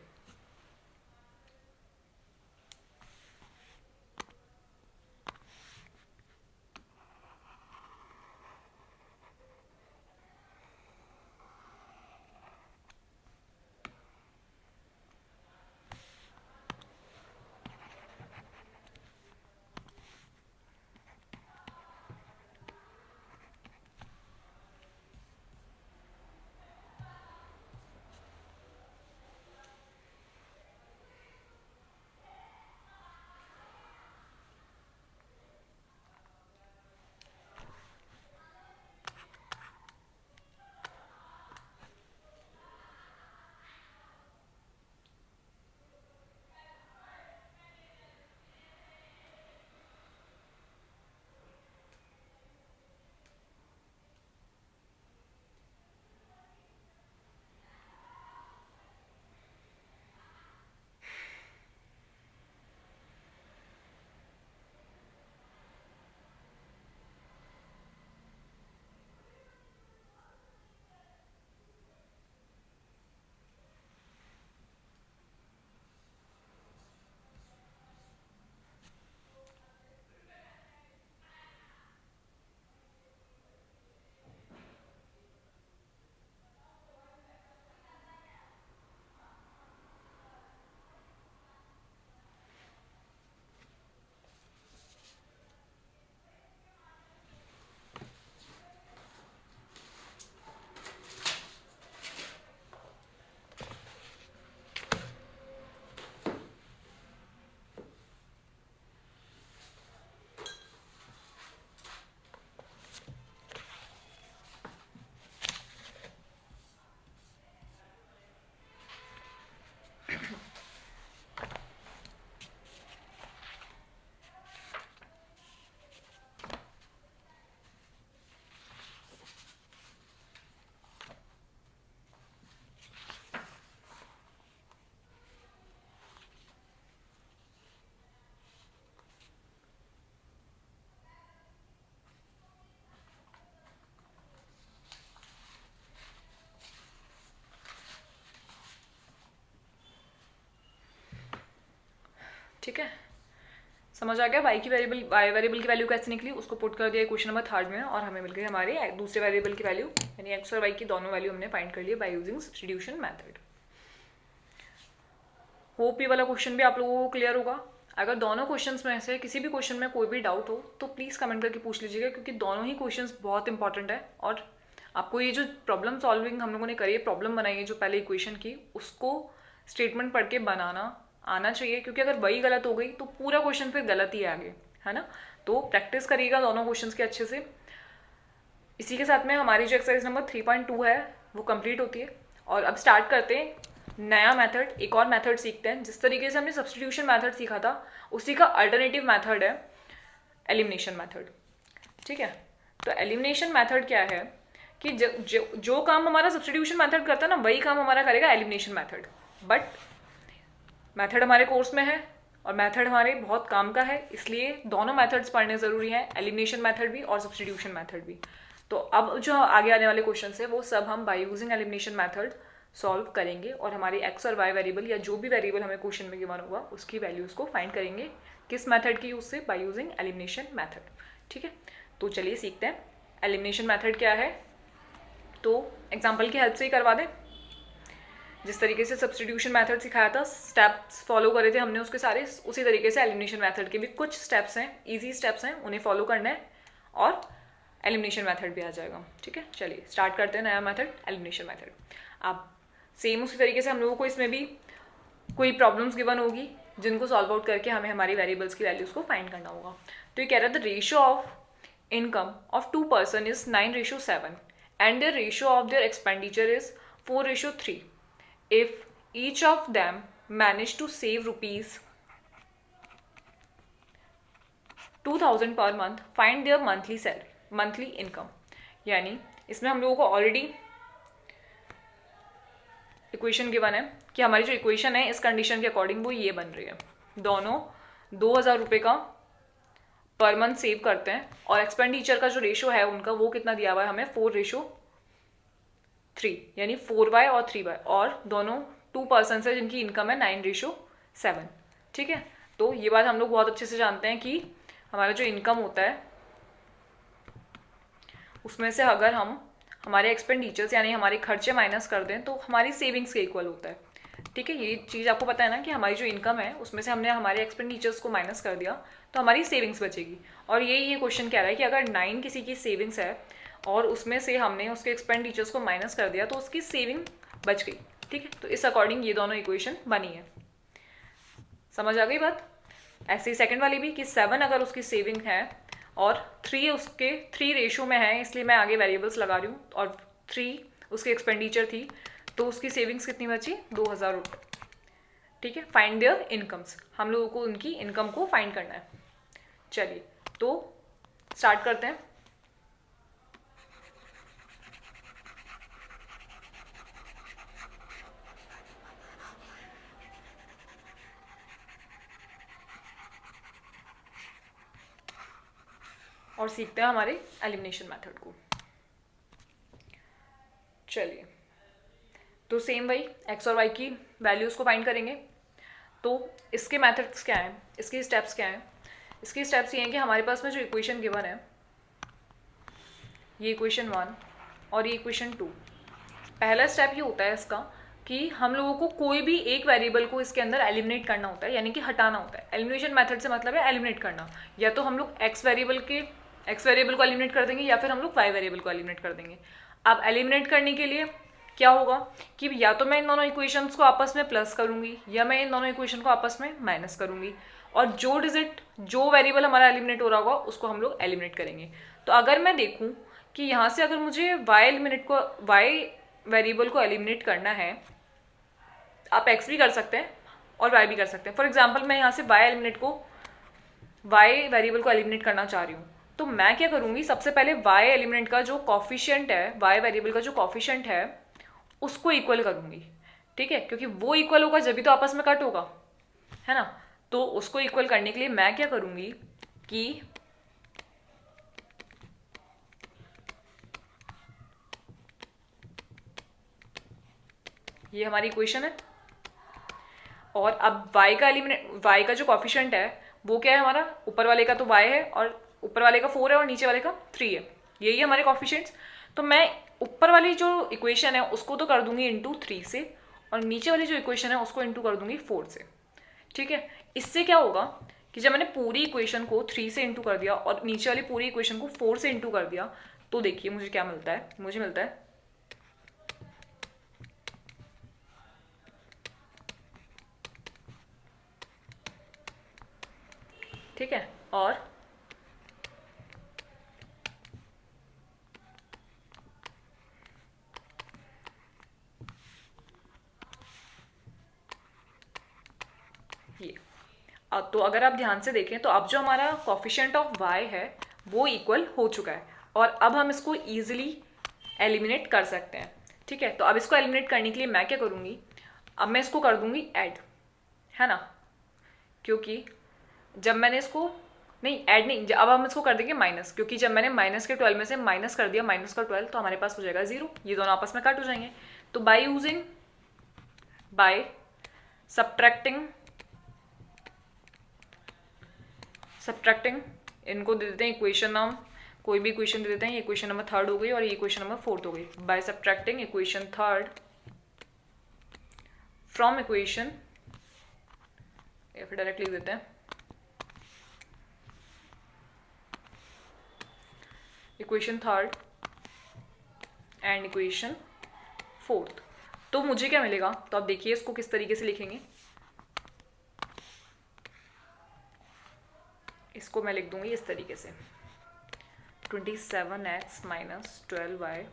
ठीक है, समझ आ गया। वाई की वेरिएबल, वाई वेरिएबल की वैल्यू कैसे निकली, उसको पुट कर दिया क्वेश्चन नंबर 3 में, और हमें मिल गई हमारे दूसरे वेरिएबल की वैल्यू, यानी एक्स और वाई की दोनों वैल्यू हमने फाइंड कर ली by using substitution method. Hope ये वाला क्वेश्चन भी आप लोगों को क्लियर होगा। अगर दोनों क्वेश्चंस में से किसी भी क्वेश्चन में कोई भी डाउट हो तो प्लीज़ कमेंट करके पूछ लीजिएगा, क्योंकि दोनों ही क्वेश्चंस बहुत इंपॉर्टेंट है। और आपको ये जो प्रॉब्लम सॉल्विंग हम लोगों ने करी है, प्रॉब्लम बनाई है जो पहले इक्वेशन की, उसको स्टेटमेंट पढ़ के बनाना आना चाहिए, क्योंकि अगर वही गलत हो गई तो पूरा क्वेश्चन फिर गलत ही है आगे, है ना। तो प्रैक्टिस करिएगा दोनों क्वेश्चन के अच्छे से। इसी के साथ में हमारी जो एक्सरसाइज नंबर 3.2 है वो कंप्लीट होती है। और अब स्टार्ट करते हैं नया मेथड, एक और मेथड सीखते हैं। जिस तरीके से हमने सब्स्टिट्यूशन मेथड सीखा था उसी का अल्टरनेटिव मेथड है एलिमिनेशन मेथड, ठीक है। तो एलिमिनेशन मेथड क्या है कि जो काम हमारा सब्स्टिट्यूशन मेथड करता है ना, वही काम हमारा करेगा एलिमिनेशन मेथड। बट मेथड हमारे कोर्स में है और मेथड हमारे बहुत काम का है, इसलिए दोनों मेथड्स पढ़ने ज़रूरी हैं, एलिमिनेशन मेथड भी और सब्स्टिट्यूशन मेथड भी। तो अब जो आगे आने वाले क्वेश्चन है वो सब हम bye using elimination method solve करेंगे, और हमारी एक्स और वाई वेरिएबल या जो भी वेरिएबल हमें क्वेश्चन में गिवन होगा उसकी वैल्यूज़ को फाइंड करेंगे किस मेथड की यूज़ से, बाय यूजिंग एलिमिनेशन मेथड, ठीक है। तो चलिए सीखते हैं एलिमिनेशन मेथड क्या है। तो एग्जाम्पल की हेल्प से ही करवा दें। जिस तरीके से सब्स्टिट्यूशन मेथड सिखाया था, स्टेप्स फॉलो करे थे हमने उसके सारे, उसी तरीके से एलिमिनेशन मेथड के भी कुछ स्टेप्स हैं, इजी स्टेप्स हैं, उन्हें फॉलो करना है और एलिमिनेशन मेथड भी आ जाएगा, ठीक है। चलिए स्टार्ट करते हैं नया मेथड, एलिमिनेशन मेथड। अब सेम उसी तरीके से हम लोगों को इसमें भी कोई प्रॉब्लम्स गिवन होगी जिनको सॉल्व आउट करके हमें हमारी वेरिएबल्स की वैल्यूज़ को फाइंड करना होगा। तो ये कह रहा है the ratio of income of 2 person is 9:7 and the ratio of their expenditure is 4:3। If each of them manage to save rupees 2000 per month, find there monthly salary, monthly income. यानी इसमें हम लोगों को ऑलरेडी इक्वेशन गिवन है कि हमारी जो equation है इस कंडीशन के अकॉर्डिंग वो ये बन रही है। दोनों 2000 रुपये का पर मंथ सेव करते हैं और एक्सपेंडिचर का जो रेशो है उनका वो कितना दिया हुआ है हमें 4:3, यानी 4y और 3y, और दोनों 2 पर्सन है जिनकी इनकम है 9:7। ठीक है, तो ये बात हम लोग बहुत अच्छे से जानते हैं कि हमारा जो इनकम होता है उसमें से अगर हम हमारे एक्सपेंडिचर्स यानी हमारे खर्चे माइनस कर दें तो हमारी सेविंग्स के इक्वल होता है। ठीक है, ये चीज़ आपको पता है ना कि हमारी जो इनकम है उसमें से हमने हमारे एक्सपेंडिचर्स को माइनस कर दिया तो हमारी सेविंग्स बचेगी। और ये क्वेश्चन कह रहा है कि अगर 9 किसी की सेविंग्स है और उसमें से हमने उसके एक्सपेंडिचर्स को माइनस कर दिया तो उसकी सेविंग बच गई। ठीक है, तो इस अकॉर्डिंग ये दोनों इक्वेशन बनी है। समझ आ गई बात? ऐसे ही सेकंड वाली भी कि 7 अगर उसकी सेविंग है और 3 उसके 3 रेशो में है, इसलिए मैं आगे वेरिएबल्स लगा रही हूँ, और 3 उसकी एक्सपेंडिचर थी तो उसकी सेविंग्स कितनी बची? 2000 रुपये। ठीक है, फाइंड देयर इनकम्स, हम लोगों को उनकी इनकम को फाइंड करना है। चलिए तो स्टार्ट करते हैं। और सीखते हैं हमारे एलिमिनेशन मेथड को। चलिए तो सेम वही एक्स और वाई की वैल्यूज़ को फाइंड करेंगे। तो इसके मेथड्स क्या हैं, इसके स्टेप्स क्या हैं? इसके स्टेप्स ये हैं कि हमारे पास में जो इक्वेशन गिवन है, ये इक्वेशन 1 और ये इक्वेशन 2, पहला स्टेप ये होता है इसका कि हम लोगों को कोई भी एक वेरिएबल को इसके अंदर एलिमिनेट करना होता है, यानी कि हटाना होता है। एलिमिनेशन मेथड से मतलब है एलिमिनेट करना, या तो हम लोग एक्स वेरिएबल को एलिमिनेट कर देंगे या फिर हम लोग वाई वेरिएबल को एलिमिनेट कर देंगे। अब एलिमिनेट करने के लिए क्या होगा कि या तो मैं इन दोनों इक्वेशंस को आपस में प्लस करूंगी या मैं इन दोनों इक्वेशन को आपस में माइनस करूंगी, और जो वेरिएबल हमारा एलिमिनेट हो रहा होगा उसको हम लोग एलिमिनेट करेंगे। तो अगर मैं देखूं कि यहाँ से अगर मुझे वाई वेरिएबल को एलिमिनेट करना है, आप एक्स भी कर सकते हैं और वाई भी कर सकते हैं। फॉर एग्जाम्पल मैं यहाँ से वाई वेरिएबल को एलिमिनेट करना चाह रही हूँ, तो मैं क्या करूँगी, सबसे पहले वाई एलिमेंट का जो कॉफिशिएंट है, वाई वेरिएबल का जो कॉफिशिएंट है उसको इक्वल करूँगी। ठीक है, क्योंकि वो इक्वल होगा जब भी तो आपस में कट होगा, है ना। तो उसको इक्वल करने के लिए मैं क्या करूँगी कि ये हमारी इक्वेशन है, और अब वाई का जो कॉफिशिएंट है वो क्या है हमारा, ऊपर वाले का तो y है और ऊपर वाले का 4 है और नीचे वाले का 3 है, यही है हमारे कॉफिशिएंट्स। तो मैं ऊपर वाली जो इक्वेशन है उसको तो कर दूंगी इंटू 3 से, और नीचे वाली जो इक्वेशन है उसको इंटू कर दूंगी 4 से। ठीक है, इससे क्या होगा कि जब मैंने पूरी इक्वेशन को 3 से इंटू कर दिया और नीचे वाली पूरी इक्वेशन को 4 से इंटू कर दिया, तो देखिए मुझे क्या मिलता है, मुझे मिलता है ठीक है। और ये अब तो अगर आप ध्यान से देखें तो अब जो हमारा कॉफिशिएंट ऑफ y है वो इक्वल हो चुका है, और अब हम इसको इजीली एलिमिनेट कर सकते हैं। ठीक है, तो अब इसको एलिमिनेट करने के लिए मैं क्या करूँगी, अब मैं इसको कर दूंगी ऐड, है ना, क्योंकि जब मैंने इसको नहीं ऐड नहीं, अब हम इसको कर देंगे माइनस, क्योंकि जब मैंने माइनस के 12 में से माइनस कर दिया माइनस का 12, तो हमारे पास हो जाएगा 0, ये दोनों आपस में कट हो जाएंगे। तो बाय सब्ट्रैक्टिंग इनको दे देते हैं इक्वेशन नाम, कोई भी इक्वेशन दे देते हैं। ये इक्वेशन नंबर 3 हो गई और ये इक्वेशन नंबर 4 हो गई। By subtracting equation 3 from equation, या फिर डायरेक्ट लिख देते हैं इक्वेशन 3 एंड इक्वेशन 4, तो मुझे क्या मिलेगा, तो आप देखिए इसको किस तरीके से लिखेंगे। इसको मैं लिख दूंगी इस तरीके से, 27x minus 12y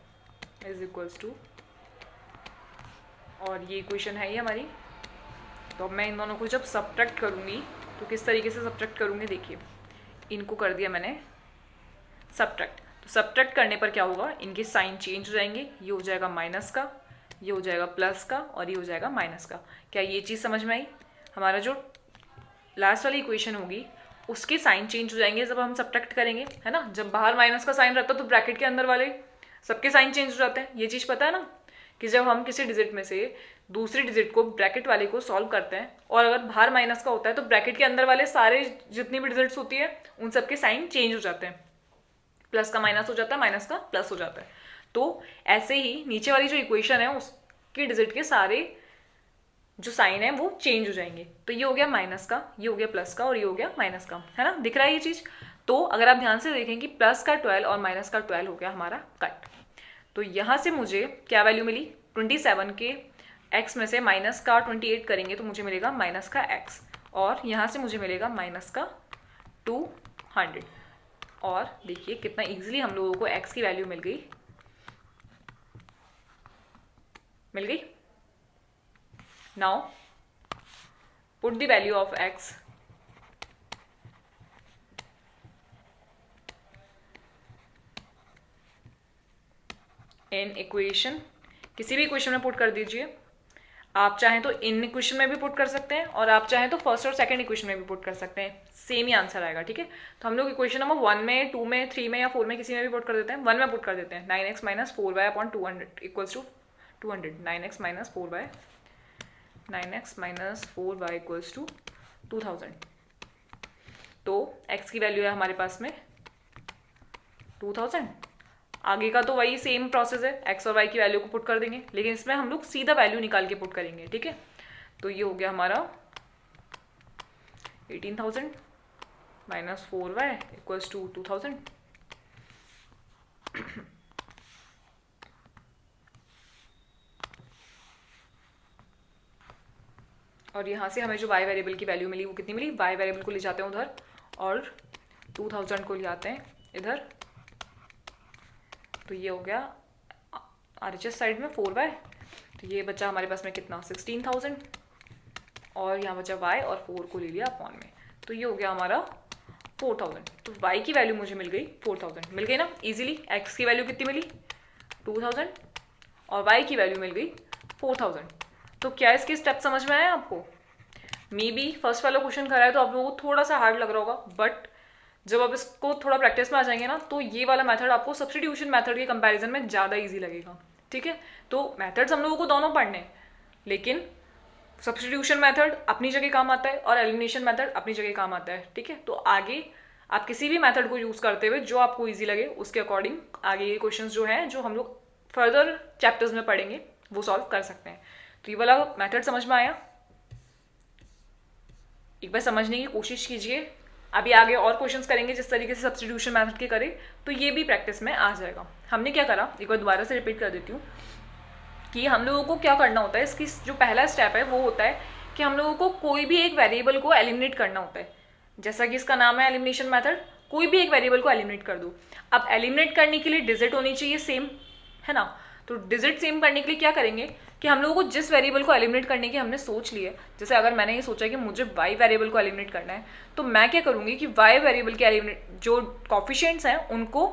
is equals to, और ये इक्वेशन है ये हमारी। तो अब मैं इन दोनों को जब सब्ट्रैक्ट करूँगी तो किस तरीके से सब्ट्रैक्ट करूँगी, देखिए इनको कर दिया मैंने सब्ट्रैक्ट। तो सब्ट्रैक्ट करने पर क्या होगा, इनके साइन चेंज हो जाएंगे, ये हो जाएगा माइनस का, ये हो जाएगा प्लस का, और ये हो जाएगा माइनस का। क्या ये चीज़ समझ में आई? हमारा जो लास्ट वाली इक्वेशन होगी उसके साइन चेंज हो जाएंगे जब हम सब्ट्रैक्ट करेंगे, है ना। जब बाहर माइनस का साइन रहता है तो ब्रैकेट के अंदर वाले सबके साइन चेंज हो जाते हैं। ये चीज़ पता है ना, कि जब हम किसी डिजिट में से दूसरी डिजिट को ब्रैकेट वाले को सॉल्व करते हैं और अगर बाहर माइनस का होता है तो ब्रैकेट के अंदर वाले सारे जितनी भी डिजिट्स होती है उन सबके साइन चेंज हो जाते हैं। प्लस का माइनस हो जाता है, माइनस का प्लस हो जाता है। तो ऐसे ही नीचे वाली जो इक्वेशन है उसकी डिजिट के सारे जो साइन है वो चेंज हो जाएंगे। तो ये हो गया माइनस का, ये हो गया प्लस का, और ये हो गया माइनस का, है ना। दिख रहा है ये चीज़? तो अगर आप ध्यान से देखें कि प्लस का 12 और माइनस का 12 हो गया हमारा कट। तो यहाँ से मुझे क्या वैल्यू मिली, 27 के x में से माइनस का 28 करेंगे तो मुझे मिलेगा माइनस का x, और यहाँ से मुझे मिलेगा माइनस का 200। और देखिए कितना इजीली हम लोगों को x की वैल्यू मिल गई। Now put the value of x in equation, किसी भी इक्वेशन में पुट कर दीजिए। आप चाहें तो इन इक्वेशन में भी पुट कर सकते हैं और आप चाहें तो फर्स्ट और सेकंड इक्वेशन में भी पुट कर सकते हैं, सेम ही आंसर आएगा, ठीक है। तो हम लोग इक्वेशन नंबर 1 में, 2 में, 3 में या 4 में किसी में भी पुट कर देते हैं। 1 में पुट कर देते हैं 9x minus 4y upon 200 equals to 200। 9x minus 4y, 9x minus 4y equals to 2000। तो x की वैल्यू है हमारे पास में 2000। आगे का तो वही सेम प्रोसेस है, x और y की वैल्यू को पुट कर देंगे, लेकिन इसमें हम लोग सीधा वैल्यू निकाल के पुट करेंगे, ठीक है। तो ये हो गया हमारा 18,000 माइनस 4y इक्वल्स टू 2000। और यहाँ से हमें जो y वेरिएबल की वैल्यू मिली वो कितनी मिली, y वेरिएबल को ले जाते हैं उधर और 2000 को ले आते हैं इधर। तो ये हो गया RHS साइड में 4y, तो ये बचा हमारे पास में कितना 16,000, और यहाँ बचा y और 4 को ले लिया अपॉन में, तो ये हो गया हमारा 4000। तो y की वैल्यू मुझे मिल गई 4000, मिल गई ना इजीली। x की वैल्यू कितनी मिली 2000 और y की वैल्यू मिल गई 4000। तो क्या इसके स्टेप समझ में आया आपको? मे बी फर्स्ट वाला क्वेश्चन करा है तो आप लोगों को थोड़ा सा हार्ड लग रहा होगा, बट जब आप इसको थोड़ा प्रैक्टिस में आ जाएंगे ना तो ये वाला मेथड आपको सब्स्टिट्यूशन मेथड के कंपैरिजन में ज़्यादा इजी लगेगा, ठीक है। तो मेथड्स हम लोगों को दोनों पढ़ने हैं, लेकिन सब्स्टिट्यूशन मेथड अपनी जगह काम आता है और एलिमिनेशन मेथड अपनी जगह काम आता है, ठीक है। तो आगे आप किसी भी मेथड को यूज़ करते हुए जो आपको ईजी लगे उसके अकॉर्डिंग आगे ये क्वेश्चन जो हैं जो हम लोग फर्दर चैप्टर्स में पढ़ेंगे वो सॉल्व कर सकते हैं। तो ये वाला मेथड समझ में आया? एक बार समझने की कोशिश कीजिए। अभी आगे और क्वेश्चंस करेंगे जिस तरीके से सब्स्टिट्यूशन मेथड के करें तो ये भी प्रैक्टिस में आ जाएगा। हमने क्या करा, एक बार दोबारा से रिपीट कर देती हूँ कि हम लोगों को क्या करना होता है। इसकी जो पहला स्टेप है वो होता है कि हम लोगों को कोई भी एक वेरिएबल को एलिमिनेट करना होता है। जैसा कि इसका नाम है एलिमिनेशन मेथड, कोई भी एक वेरिएबल को एलिमिनेट कर दो। अब एलिमिनेट करने के लिए डिजिट होनी चाहिए सेम, है ना। तो डिजिट सेम करने के लिए क्या करेंगे कि हम लोगों को जिस वेरिएबल को एलिमिनेट करने की हमने सोच ली है, जैसे अगर मैंने ये सोचा कि मुझे y वेरिएबल को एलिमिनेट करना है तो मैं क्या करूँगी कि y वेरिएबल के एलिमिनेट जो कॉफिशिएंट्स हैं उनको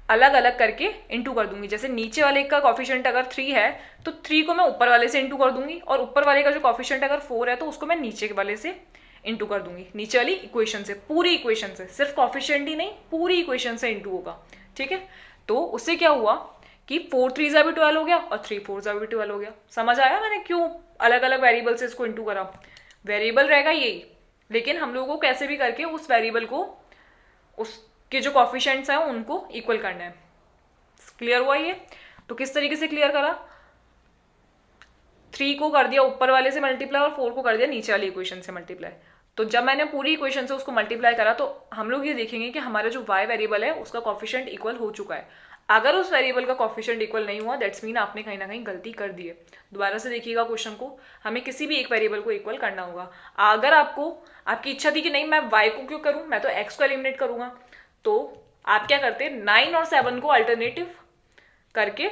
अलग अलग करके इंटू कर दूंगी। जैसे नीचे वाले का कॉफिशिएंट अगर 3 है तो 3 को मैं ऊपर वाले से इंटू कर दूंगी, और ऊपर वाले का जो कॉफिशिएंट अगर 4 है तो उसको मैं नीचे वाले से इंटू कर दूंगी, नीचे वाली इक्वेशन से, पूरी इक्वेशन से, सिर्फ कॉफिशिएंट ही नहीं पूरी इक्वेशन से इंटू होगा, ठीक है। तो उससे क्या हुआ कि 4 3 भी 12 हो गया और 3 4 भी 12 हो गया। समझ आया मैंने क्यों अलग अलग वेरिएबल से इसको इंटू करा? वेरिएबल रहेगा यही, लेकिन हम लोगों को कैसे भी करके उस वेरिएबल को उसके जो कॉफिशिएंट्स हैं उनको इक्वल करना है। क्लियर हुआ ये? तो किस तरीके से क्लियर करा, 3 को कर दिया ऊपर वाले से मल्टीप्लाई और 4 को कर दिया नीचे वाली इक्वेशन से मल्टीप्लाई। तो जब मैंने पूरी इक्वेशन से उसको मल्टीप्लाई करा तो हम लोग ये देखेंगे कि हमारा जो y वेरिएबल है उसका कॉफिशिएंट इक्वल हो चुका है। अगर उस वेरिएबल का कॉफिशिएंट इक्वल नहीं हुआ दैट्स मीन आपने कहीं ना कहीं गलती कर दी है। दोबारा से देखिएगा क्वेश्चन को, हमें किसी भी एक वेरिएबल को इक्वल करना होगा। अगर आपकी इच्छा थी कि नहीं मैं y को क्यों करूं, मैं तो x को एलिमिनेट करूंगा, तो आप क्या करते 9 और 7 को अल्टरनेटिव करके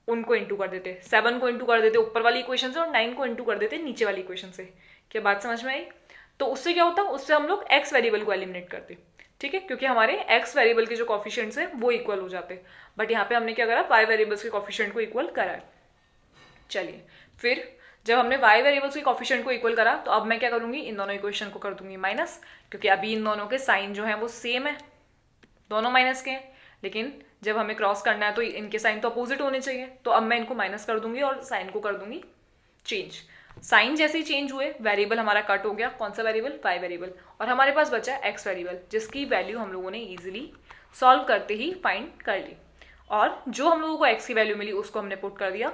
उनको इंटू कर देते, 7 को इंटू कर देते ऊपर वाली इक्वेशन से और 9 को इंटू कर देते नीचे वाली इक्वेशन से। क्या बात समझ में आई? तो उससे क्या होता, उससे हम लोग एक्स वेरिएबल को एलिमिनेट करते, ठीक है, क्योंकि हमारे एक्स वेरिएबल के जो कॉफिशिएंट्स हैं वो इक्वल हो जाते हैं। बट यहाँ पे हमने क्या करा, वाई वेरिएबल्स के कॉफिशिएंट को इक्वल करा है। चलिए फिर जब हमने वाई वेरिएबल्स के कॉफिशिएंट को इक्वल करा, तो अब मैं क्या करूंगी, इन दोनों इक्वेशन को कर दूंगी माइनस, क्योंकि अभी इन दोनों के साइन जो है वो सेम है, दोनों माइनस के हैं, लेकिन जब हमें क्रॉस करना है तो इनके साइन तो अपोजिट होने चाहिए। तो अब मैं इनको माइनस कर दूंगी और साइन को कर दूंगी चेंज। साइन जैसे ही चेंज हुए, वेरिएबल हमारा कट हो गया। कौन सा वेरिएबल, वाई वेरिएबल, और हमारे पास बचा एक्स वेरिएबल, जिसकी वैल्यू हम लोगों ने इजीली सॉल्व करते ही फाइंड कर ली। और जो हम लोगों को एक्स की वैल्यू मिली उसको हमने पुट कर दिया,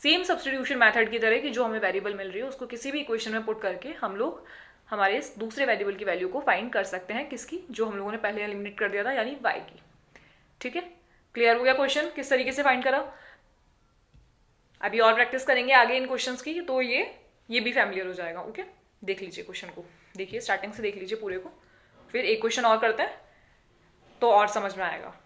सेम सब्स्टिट्यूशन मेथड की तरह कि जो हमें वेरिएबल मिल रही है उसको किसी भी इक्वेशन में पुट करके हम लोग हमारे दूसरे वेरिएबल की वैल्यू को फाइंड कर सकते हैं, किसकी, जो हम लोगों ने पहले एलिमिनेट कर दिया था, यानी वाई की। ठीक है, क्लियर हो गया क्वेश्चन किस तरीके से फाइंड करा। अभी और प्रैक्टिस करेंगे आगे इन क्वेश्चंस की, तो ये भी फैमिलियर हो जाएगा। ओके, देख लीजिए क्वेश्चन को, देखिए स्टार्टिंग से देख लीजिए पूरे को, फिर एक क्वेश्चन और करते हैं तो और समझ में आएगा।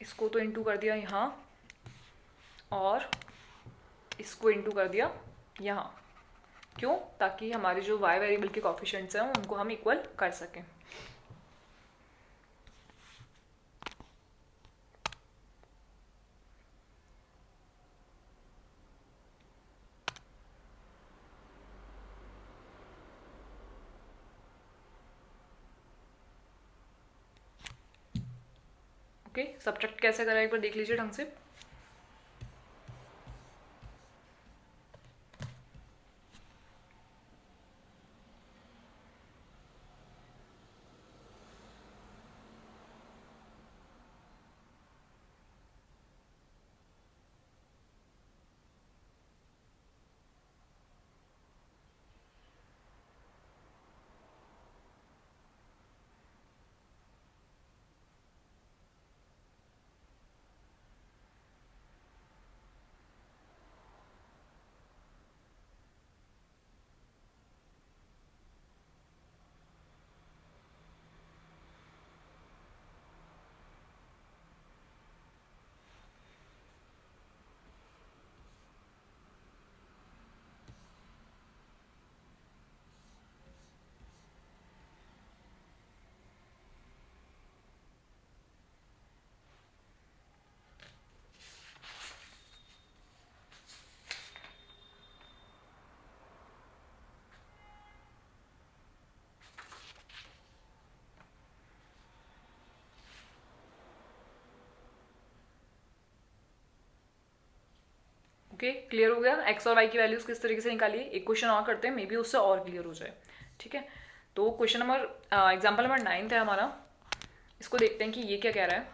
इसको तो इंटू कर दिया यहाँ, और इसको इंटू कर दिया यहाँ, क्यों, ताकि हमारे जो वाई वेरिएबल के कॉफिशिएंट्स हैं उनको हम इक्वल कर सकें। ओके, सब्ट्रैक्ट कैसे करा एक बार देख लीजिए ढंग से। ओके, क्लियर हो गया। एक्स और वाई की वैल्यूज किस तरीके से निकालिए। एक क्वेश्चन और करते हैं, मे बी उससे और क्लियर हो जाए। ठीक है, तो क्वेश्चन नंबर एग्जाम्पल नंबर 9 है हमारा। इसको देखते हैं कि ये क्या कह रहा है।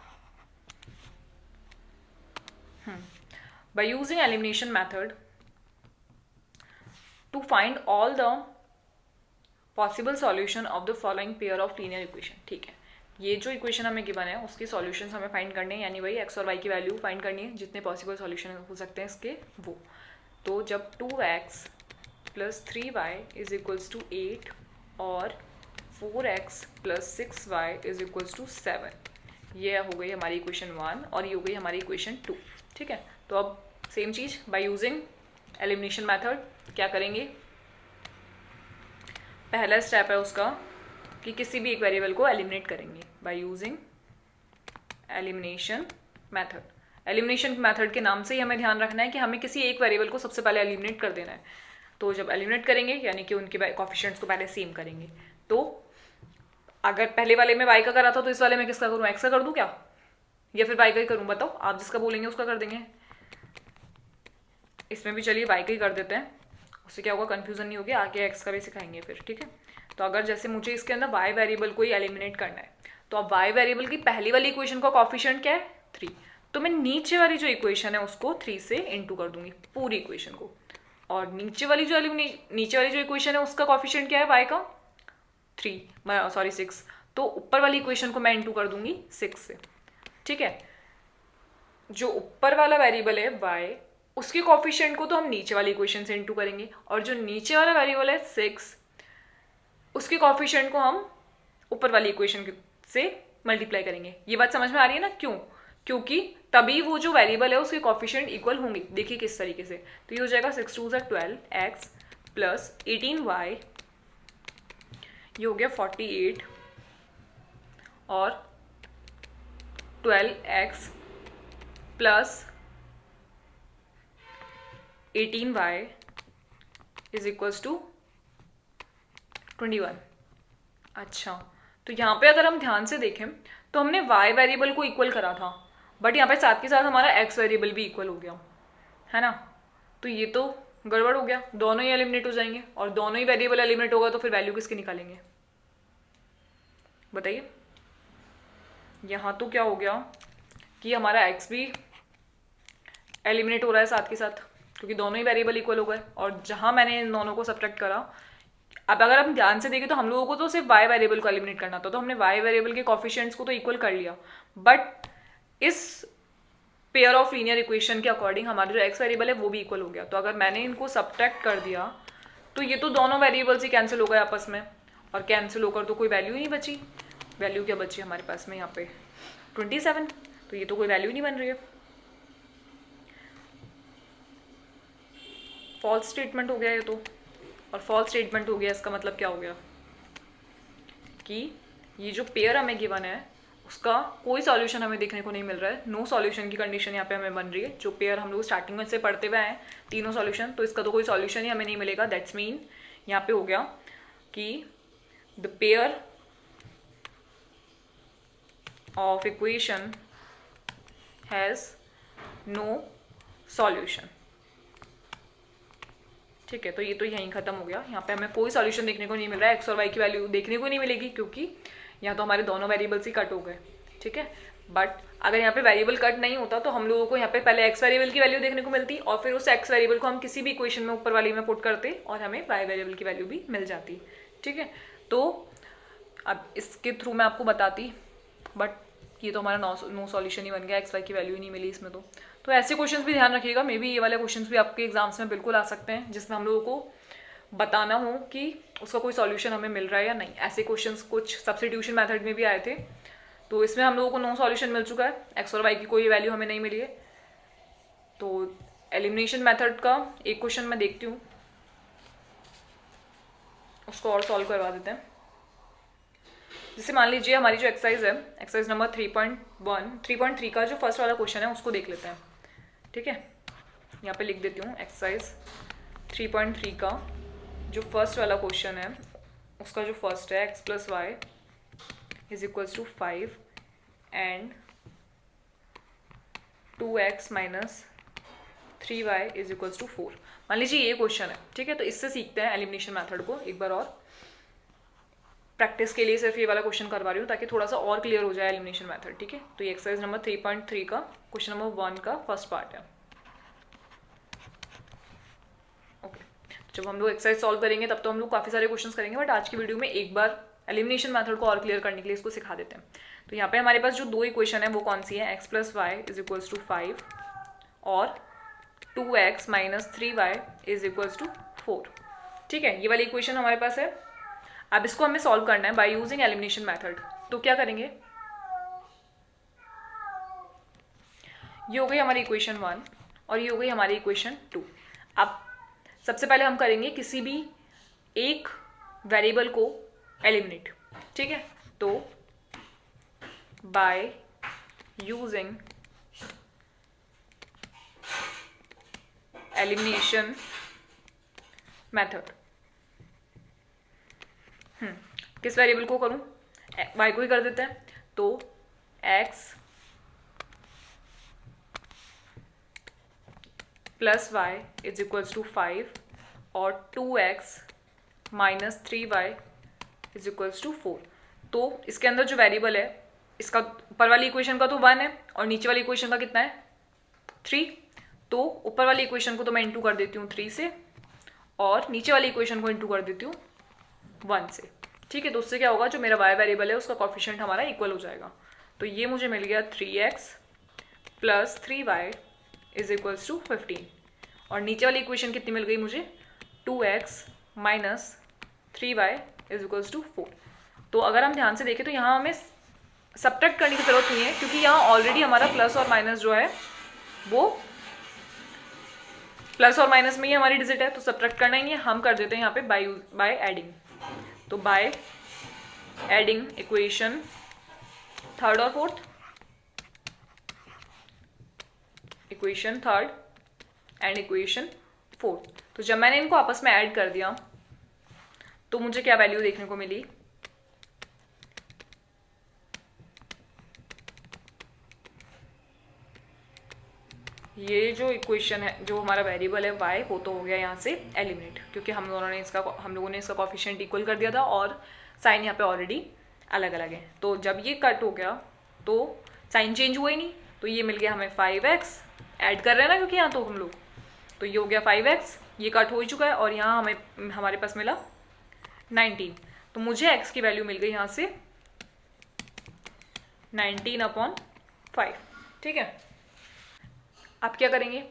By using elimination method to find all the possible solution of the following pair of linear equation. ठीक है, ये जो इक्वेशन हमें गिवन है उसके सॉल्यूशंस हमें फाइंड करने हैं, यानी वही एक्स और वाई की वैल्यू फाइंड करनी है, जितने पॉसिबल सॉल्यूशन हो सकते हैं इसके वो। तो जब 2x + 3y = 8 और 4x + 6y = 7, ये हो गई हमारी इक्वेशन 1 और ये हो गई हमारी इक्वेशन 2। ठीक है, तो अब सेम चीज़ बाय यूजिंग एलिमिनेशन मेथड क्या करेंगे। पहला स्टेप है उसका कि किसी भी एक वेरिएबल को एलिमिनेट करेंगे bye using elimination method. Elimination method के नाम से ही हमें ध्यान रखना है कि हमें किसी एक वेरिएबल को सबसे पहले एलिमिनेट कर देना है। तो जब एलिमिनेट करेंगे यानी कि उनके कॉफिशिएंट्स को पहले सेम करेंगे। तो अगर पहले वाले में वाई का करा था तो इस वाले में किसका करूँ, एक्स का कर दूँ क्या, या फिर वाई का ही करूँ, बताओ। आप जिसका बोलेंगे उसका कर देंगे। इसमें भी चलिए वाई का ही कर देते हैं, उससे क्या होगा, कन्फ्यूजन नहीं होगी, आगे एक्स का भी सिखाएंगे फिर। ठीक है, तो अगर जैसे मुझे इसके अंदर वाई वेरिएबल को ही एलिमिनेट करना है तो अब y वेरिएबल की पहली वाली इक्वेशन का कॉफिशिएंट क्या है 3, तो मैं नीचे वाली जो इक्वेशन है उसको 3 से इंटू कर दूंगी पूरी इक्वेशन को, और नीचे वाली जो इक्वेशन है उसका कॉफिशिएंट क्या है y का 6, तो ऊपर वाली इक्वेशन को मैं इंटू कर दूंगी 6 से। ठीक है, जो ऊपर वाला वेरिएबल है y उसके कॉफिशिएंट को तो हम नीचे वाली इक्वेशन से इंटू करेंगे, और जो नीचे वाला वेरिएबल है 6 उसके कॉफिशिएंट को हम ऊपर वाली इक्वेशन से मल्टीप्लाई करेंगे। ये बात समझ में आ रही है ना? क्यों? क्योंकि तभी वो जो वेरिएबल है उसके कॉफिशिएंट इक्वल होंगे। देखिए किस तरीके से, तो ये हो जाएगा 6 2 12x प्लस 18y, ये हो गया 48, और 12x plus 18y is equals to 21। अच्छा, तो यहाँ पे अगर हम ध्यान से देखें तो हमने y वेरिएबल को इक्वल करा था, बट यहाँ पे साथ के साथ हमारा x वेरिएबल भी इक्वल हो गया है ना, तो ये तो गड़बड़ हो गया, दोनों ही एलिमिनेट हो जाएंगे, और दोनों ही वेरिएबल एलिमिनेट होगा तो फिर वैल्यू किसकी निकालेंगे बताइए। यहाँ तो क्या हो गया कि हमारा x भी एलिमिनेट हो रहा है साथ के साथ, क्योंकि दोनों ही वेरिएबल इक्वल हो गए, और जहाँ मैंने इन दोनों को सब्ट्रैक्ट करा, अब अगर हम ध्यान से देखें तो हम लोगों को तो सिर्फ y वेरिएबल को एलिमिनेट करना था, तो हमने y वेरिएबल के कॉफिशिएंट्स को तो इक्वल कर लिया, बट इस पेयर ऑफ लीनियर इक्वेशन के अकॉर्डिंग हमारा जो x वेरिएबल है वो भी इक्वल हो गया। तो अगर मैंने इनको सब्ट्रैक्ट कर दिया तो ये तो दोनों वेरिएबल्स ही कैंसिल हो गए आपस में, और कैंसिल होकर तो कोई वैल्यू ही नहीं बची। वैल्यू क्या बची हमारे पास में यहाँ पे 27, तो ये तो कोई वैल्यू नहीं बन रही है, फॉल्स स्टेटमेंट हो गया ये तो। और फॉल्स स्टेटमेंट हो गया इसका मतलब क्या हो गया कि ये जो पेयर हमें गिवन है उसका कोई सॉल्यूशन हमें देखने को नहीं मिल रहा है, नो सॉल्यूशन की कंडीशन यहाँ पे हमें बन रही है। जो पेयर हम लोग स्टार्टिंग में से पढ़ते हुए हैं तीनों सॉल्यूशन, तो इसका तो कोई सॉल्यूशन ही हमें नहीं मिलेगा। दैट्स मीन यहाँ पे हो गया कि the pair of equation has no solution. ठीक है, तो ये तो यहीं खत्म हो गया, यहाँ पे हमें कोई सॉल्यूशन देखने को नहीं मिल रहा है, एक्स और वाई की वैल्यू देखने को नहीं मिलेगी, क्योंकि यहाँ तो हमारे दोनों वेरिएबल्स ही कट हो गए। ठीक है, बट अगर यहाँ पे वेरिएबल कट नहीं होता तो हम लोगों को यहाँ पे पहले एक्स वेरिएबल की वैल्यू देखने को मिलती, और फिर उस एक्स वेरिएबल को हम किसी भी इक्वेशन में ऊपर वाली में पुट करते और हमें वाई वेरिएबल की वैल्यू भी मिल जाती। ठीक है, तो अब इसके थ्रू मैं आपको बताती, बट ये तो हमारा नो सॉल्यूशन ही बन गया, एक्स वाई की वैल्यू ही नहीं मिली इसमें। तो ऐसे क्वेश्चंस भी ध्यान रखिएगा, मे बी ये वाले क्वेश्चंस भी आपके एग्जाम्स में बिल्कुल आ सकते हैं, जिसमें हम लोगों को बताना हो कि उसका कोई सॉल्यूशन हमें मिल रहा है या नहीं। ऐसे क्वेश्चंस कुछ सब्स्टिट्यूशन मेथड में भी आए थे, तो इसमें हम लोगों को नो सॉल्यूशन मिल चुका है, एक्स और वाई की कोई वैल्यू हमें नहीं मिली है। तो एलिमिनेशन मेथड का एक क्वेश्चन मैं देखती हूँ, उसको और सॉल्व करवा देते हैं। जैसे मान लीजिए हमारी जो एक्सरसाइज है, एक्सरसाइज नंबर 3.3 का जो फर्स्ट वाला क्वेश्चन है उसको देख लेते हैं। ठीक है, यहाँ पे लिख देती हूँ एक्सरसाइज 3.3 का जो फर्स्ट वाला क्वेश्चन है, उसका जो फर्स्ट है x plus y is equals to 5 and 2x minus 3y is equals to 4। मान लीजिए ये क्वेश्चन है। ठीक है, तो इससे सीखते हैं एलिमिनेशन मेथड को एक बार और। प्रैक्टिस के लिए सिर्फ ये वाला क्वेश्चन करवा रही हूँ ताकि थोड़ा सा और क्लियर हो जाए एलिमिनेशन मेथड। ठीक है, तो ये एक्सरसाइज नंबर 3.3 का क्वेश्चन नंबर 1 का फर्स्ट पार्ट है। ओके, जब हम लोग एक्सरसाइज सॉल्व करेंगे तब तो हम लोग काफ़ी सारे क्वेश्चंस करेंगे, बट आज की वीडियो में एक बार एलिमिनेशन मेथड को और क्लियर करने के लिए इसको सिखा देते हैं। तो यहाँ पे हमारे पास जो दो इक्वेशन है वो कौन सी है, x plus y is equals to 5 और 2x minus 3y is equals to 4। ठीक है, ये वाली इक्वेशन हमारे पास है। अब इसको हमें सॉल्व करना है बाय यूजिंग एलिमिनेशन मेथड। तो क्या करेंगे, ये हो गई हमारी इक्वेशन 1 और ये हो गई हमारी इक्वेशन 2। अब सबसे पहले हम करेंगे किसी भी एक वेरिएबल को एलिमिनेट। ठीक है, तो बाय यूजिंग एलिमिनेशन मेथड, किस वेरिएबल को करूं, y को ही कर देते हैं। तो x plus y is equals to 5 और 2x minus 3y is equals to 4। तो इसके अंदर जो वेरिएबल है, इसका ऊपर वाली इक्वेशन का तो 1 है और नीचे वाली इक्वेशन का कितना है 3। तो ऊपर वाली इक्वेशन को तो मैं इंटू कर देती हूँ 3 से और नीचे वाली इक्वेशन को इंटू कर देती हूँ 1 से। ठीक है, तो उससे क्या होगा, जो मेरा y वेरिएबल है उसका कोफिशिएंट हमारा इक्वल हो जाएगा। तो ये मुझे मिल गया 3x plus 3y is equals to 15। और नीचे वाली इक्वेशन कितनी मिल गई मुझे, 2x minus 3y is equals to 4। तो अगर हम ध्यान से देखें तो यहाँ हमें सब्ट्रैक्ट करने की जरूरत नहीं है, क्योंकि यहाँ ऑलरेडी हमारा प्लस और माइनस जो है वो प्लस और माइनस में ही हमारी डिजिट है, तो सब्ट्रैक्ट करना ही नहीं है। हम कर देते हैं यहाँ पे बाय एडिंग। तो बाय एडिंग इक्वेशन थर्ड और fourth, equation third and equation fourth. तो जब मैंने इनको आपस में ऐड कर दिया तो मुझे क्या वैल्यू देखने को मिली, ये जो इक्वेशन है, जो हमारा वेरिएबल है y, वो तो हो गया यहाँ से एलिमिनेट, क्योंकि हम लोगों ने इसका कोफिशिएंट इक्वल कर दिया था और साइन यहाँ पे ऑलरेडी अलग अलग है। तो जब ये कट हो गया तो साइन चेंज हुआ ही नहीं, तो ये मिल गया हमें 5x, ऐड कर रहे हैं ना क्योंकि यहाँ तो हम लोग, तो ये हो गया 5x, ये कट हो ही चुका है और यहाँ हमारे पास मिला 19। तो मुझे x की वैल्यू मिल गई यहाँ से 19/5। ठीक है, आप क्या करेंगे,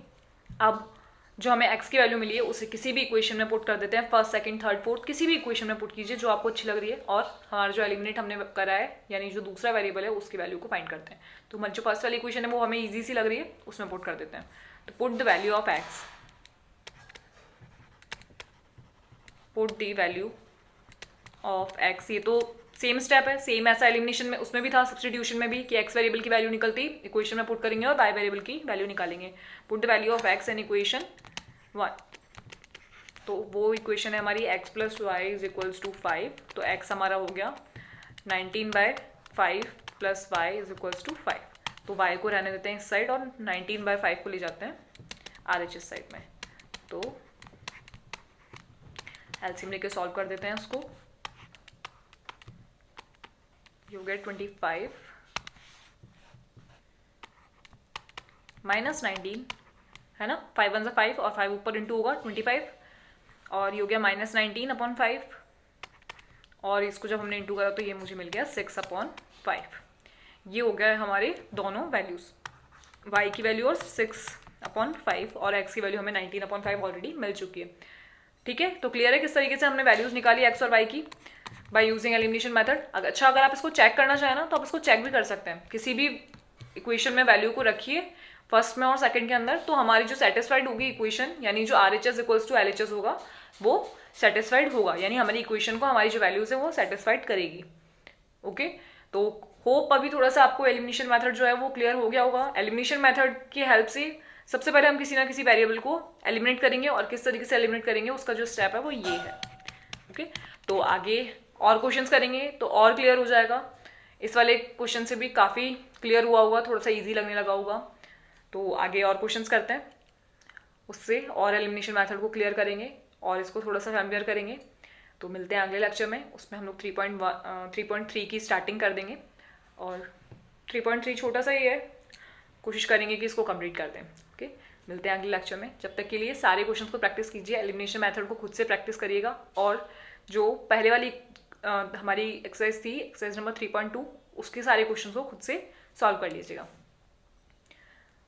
अब जो हमें x की वैल्यू मिली है उसे किसी भी इक्वेशन में पुट कर देते हैं, फर्स्ट सेकंड थर्ड फोर्थ, किसी भी इक्वेशन में पुट कीजिए जो आपको अच्छी लग रही है, और हमारा जो एलिमिनेट हमने करा है यानी जो दूसरा वेरिएबल है उसकी वैल्यू को फाइंड करते हैं। तो हमारी जो फर्स्ट वाली इक्वेशन है वो हमें ईजी सी लग रही है, उसमें पुट कर देते हैं। तो put the value of x, put the value of x, ये तो सेम स्टेप है, सेम ऐसा एलिमिनेशन में उसमें भी था, सब्स्टिट्यूशन में भी, कि x वेरिएबल की वैल्यू निकलती इक्वेशन में पुट करेंगे और y वेरिएबल की वैल्यू निकालेंगे। Put the value of x in equation 1, तो वो इक्वेशन है हमारी x plus y is equals to 5। तो x हमारा हो गया 19/5 plus y is equals to 5। तो y को रहने देते हैं इस साइड और 19/5 को ले जाते हैं RHS साइड में। तो एलसीएम लेके सॉल्व कर देते हैं उसको। यू गेट 25 माइनस 19 है ना, 5 1 5 और 5 ऊपर इंटू होगा 25, और ये हो गया -19/5, और इसको जब हमने इंटू करा तो ये मुझे मिल गया 6/5। ये हो गया हमारे दोनों वैल्यूज़, y की वैल्यू और 6/5 और x की वैल्यू हमें 19/5 ऑलरेडी मिल चुकी है। ठीक है, तो क्लियर है किस तरीके से हमने वैल्यूज़ निकाली x और y की बाय यूजिंग एलिमिनेशन मेथड। अगर आप इसको चेक करना चाहें ना तो आप इसको चेक भी कर सकते हैं, किसी भी इक्वेशन में वैल्यू को रखिए फर्स्ट में और सेकंड के अंदर, तो हमारी जो सेटिस्फाइड होगी इक्वेशन, यानी जो RHS इक्वल्स टू LHS होगा वो सेटिस्फाइड होगा, यानी हमारी इक्वेशन को हमारी जो वैल्यूज है वो सेटिस्फाइड करेगी। ओके, तो होप अभी थोड़ा सा आपको एलिमिनेशन मेथड जो है वो क्लियर हो गया होगा। एलिमिनेशन मेथड की हेल्प से सबसे पहले हम किसी ना किसी वेरिएबल को एलिमिनेट करेंगे, और किस तरीके से एलिमिनेट करेंगे उसका जो स्टेप है वो ये है। ओके, तो आगे और क्वेश्चंस करेंगे तो और क्लियर हो जाएगा। इस वाले क्वेश्चन से भी काफ़ी क्लियर हुआ होगा, थोड़ा सा ईजी लगने लगा होगा। तो आगे और क्वेश्चंस करते हैं, उससे और एलिमिनेशन मेथड को क्लियर करेंगे और इसको थोड़ा सा फैमिलियर करेंगे। तो मिलते हैं अगले लेक्चर में, उसमें हम लोग 3.3 की स्टार्टिंग कर देंगे, और 3.3 छोटा सा ही है, कोशिश करेंगे कि इसको कंप्लीट कर दें। ओके, मिलते हैं अगले लेक्चर में। जब तक के लिए सारे क्वेश्चंस को प्रैक्टिस कीजिए, एलिमिनेशन मेथड को खुद से प्रैक्टिस करिएगा, और जो पहले वाली हमारी एक्सरसाइज थी, एक्सरसाइज नंबर 3.2, उसके सारे क्वेश्चंस को खुद से सॉल्व कर लीजिएगा।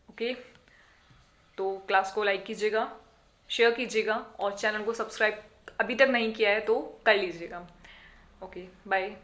ओके, तो क्लास को लाइक कीजिएगा, शेयर कीजिएगा, और चैनल को सब्सक्राइब अभी तक नहीं किया है तो कर लीजिएगा। Okay, bye.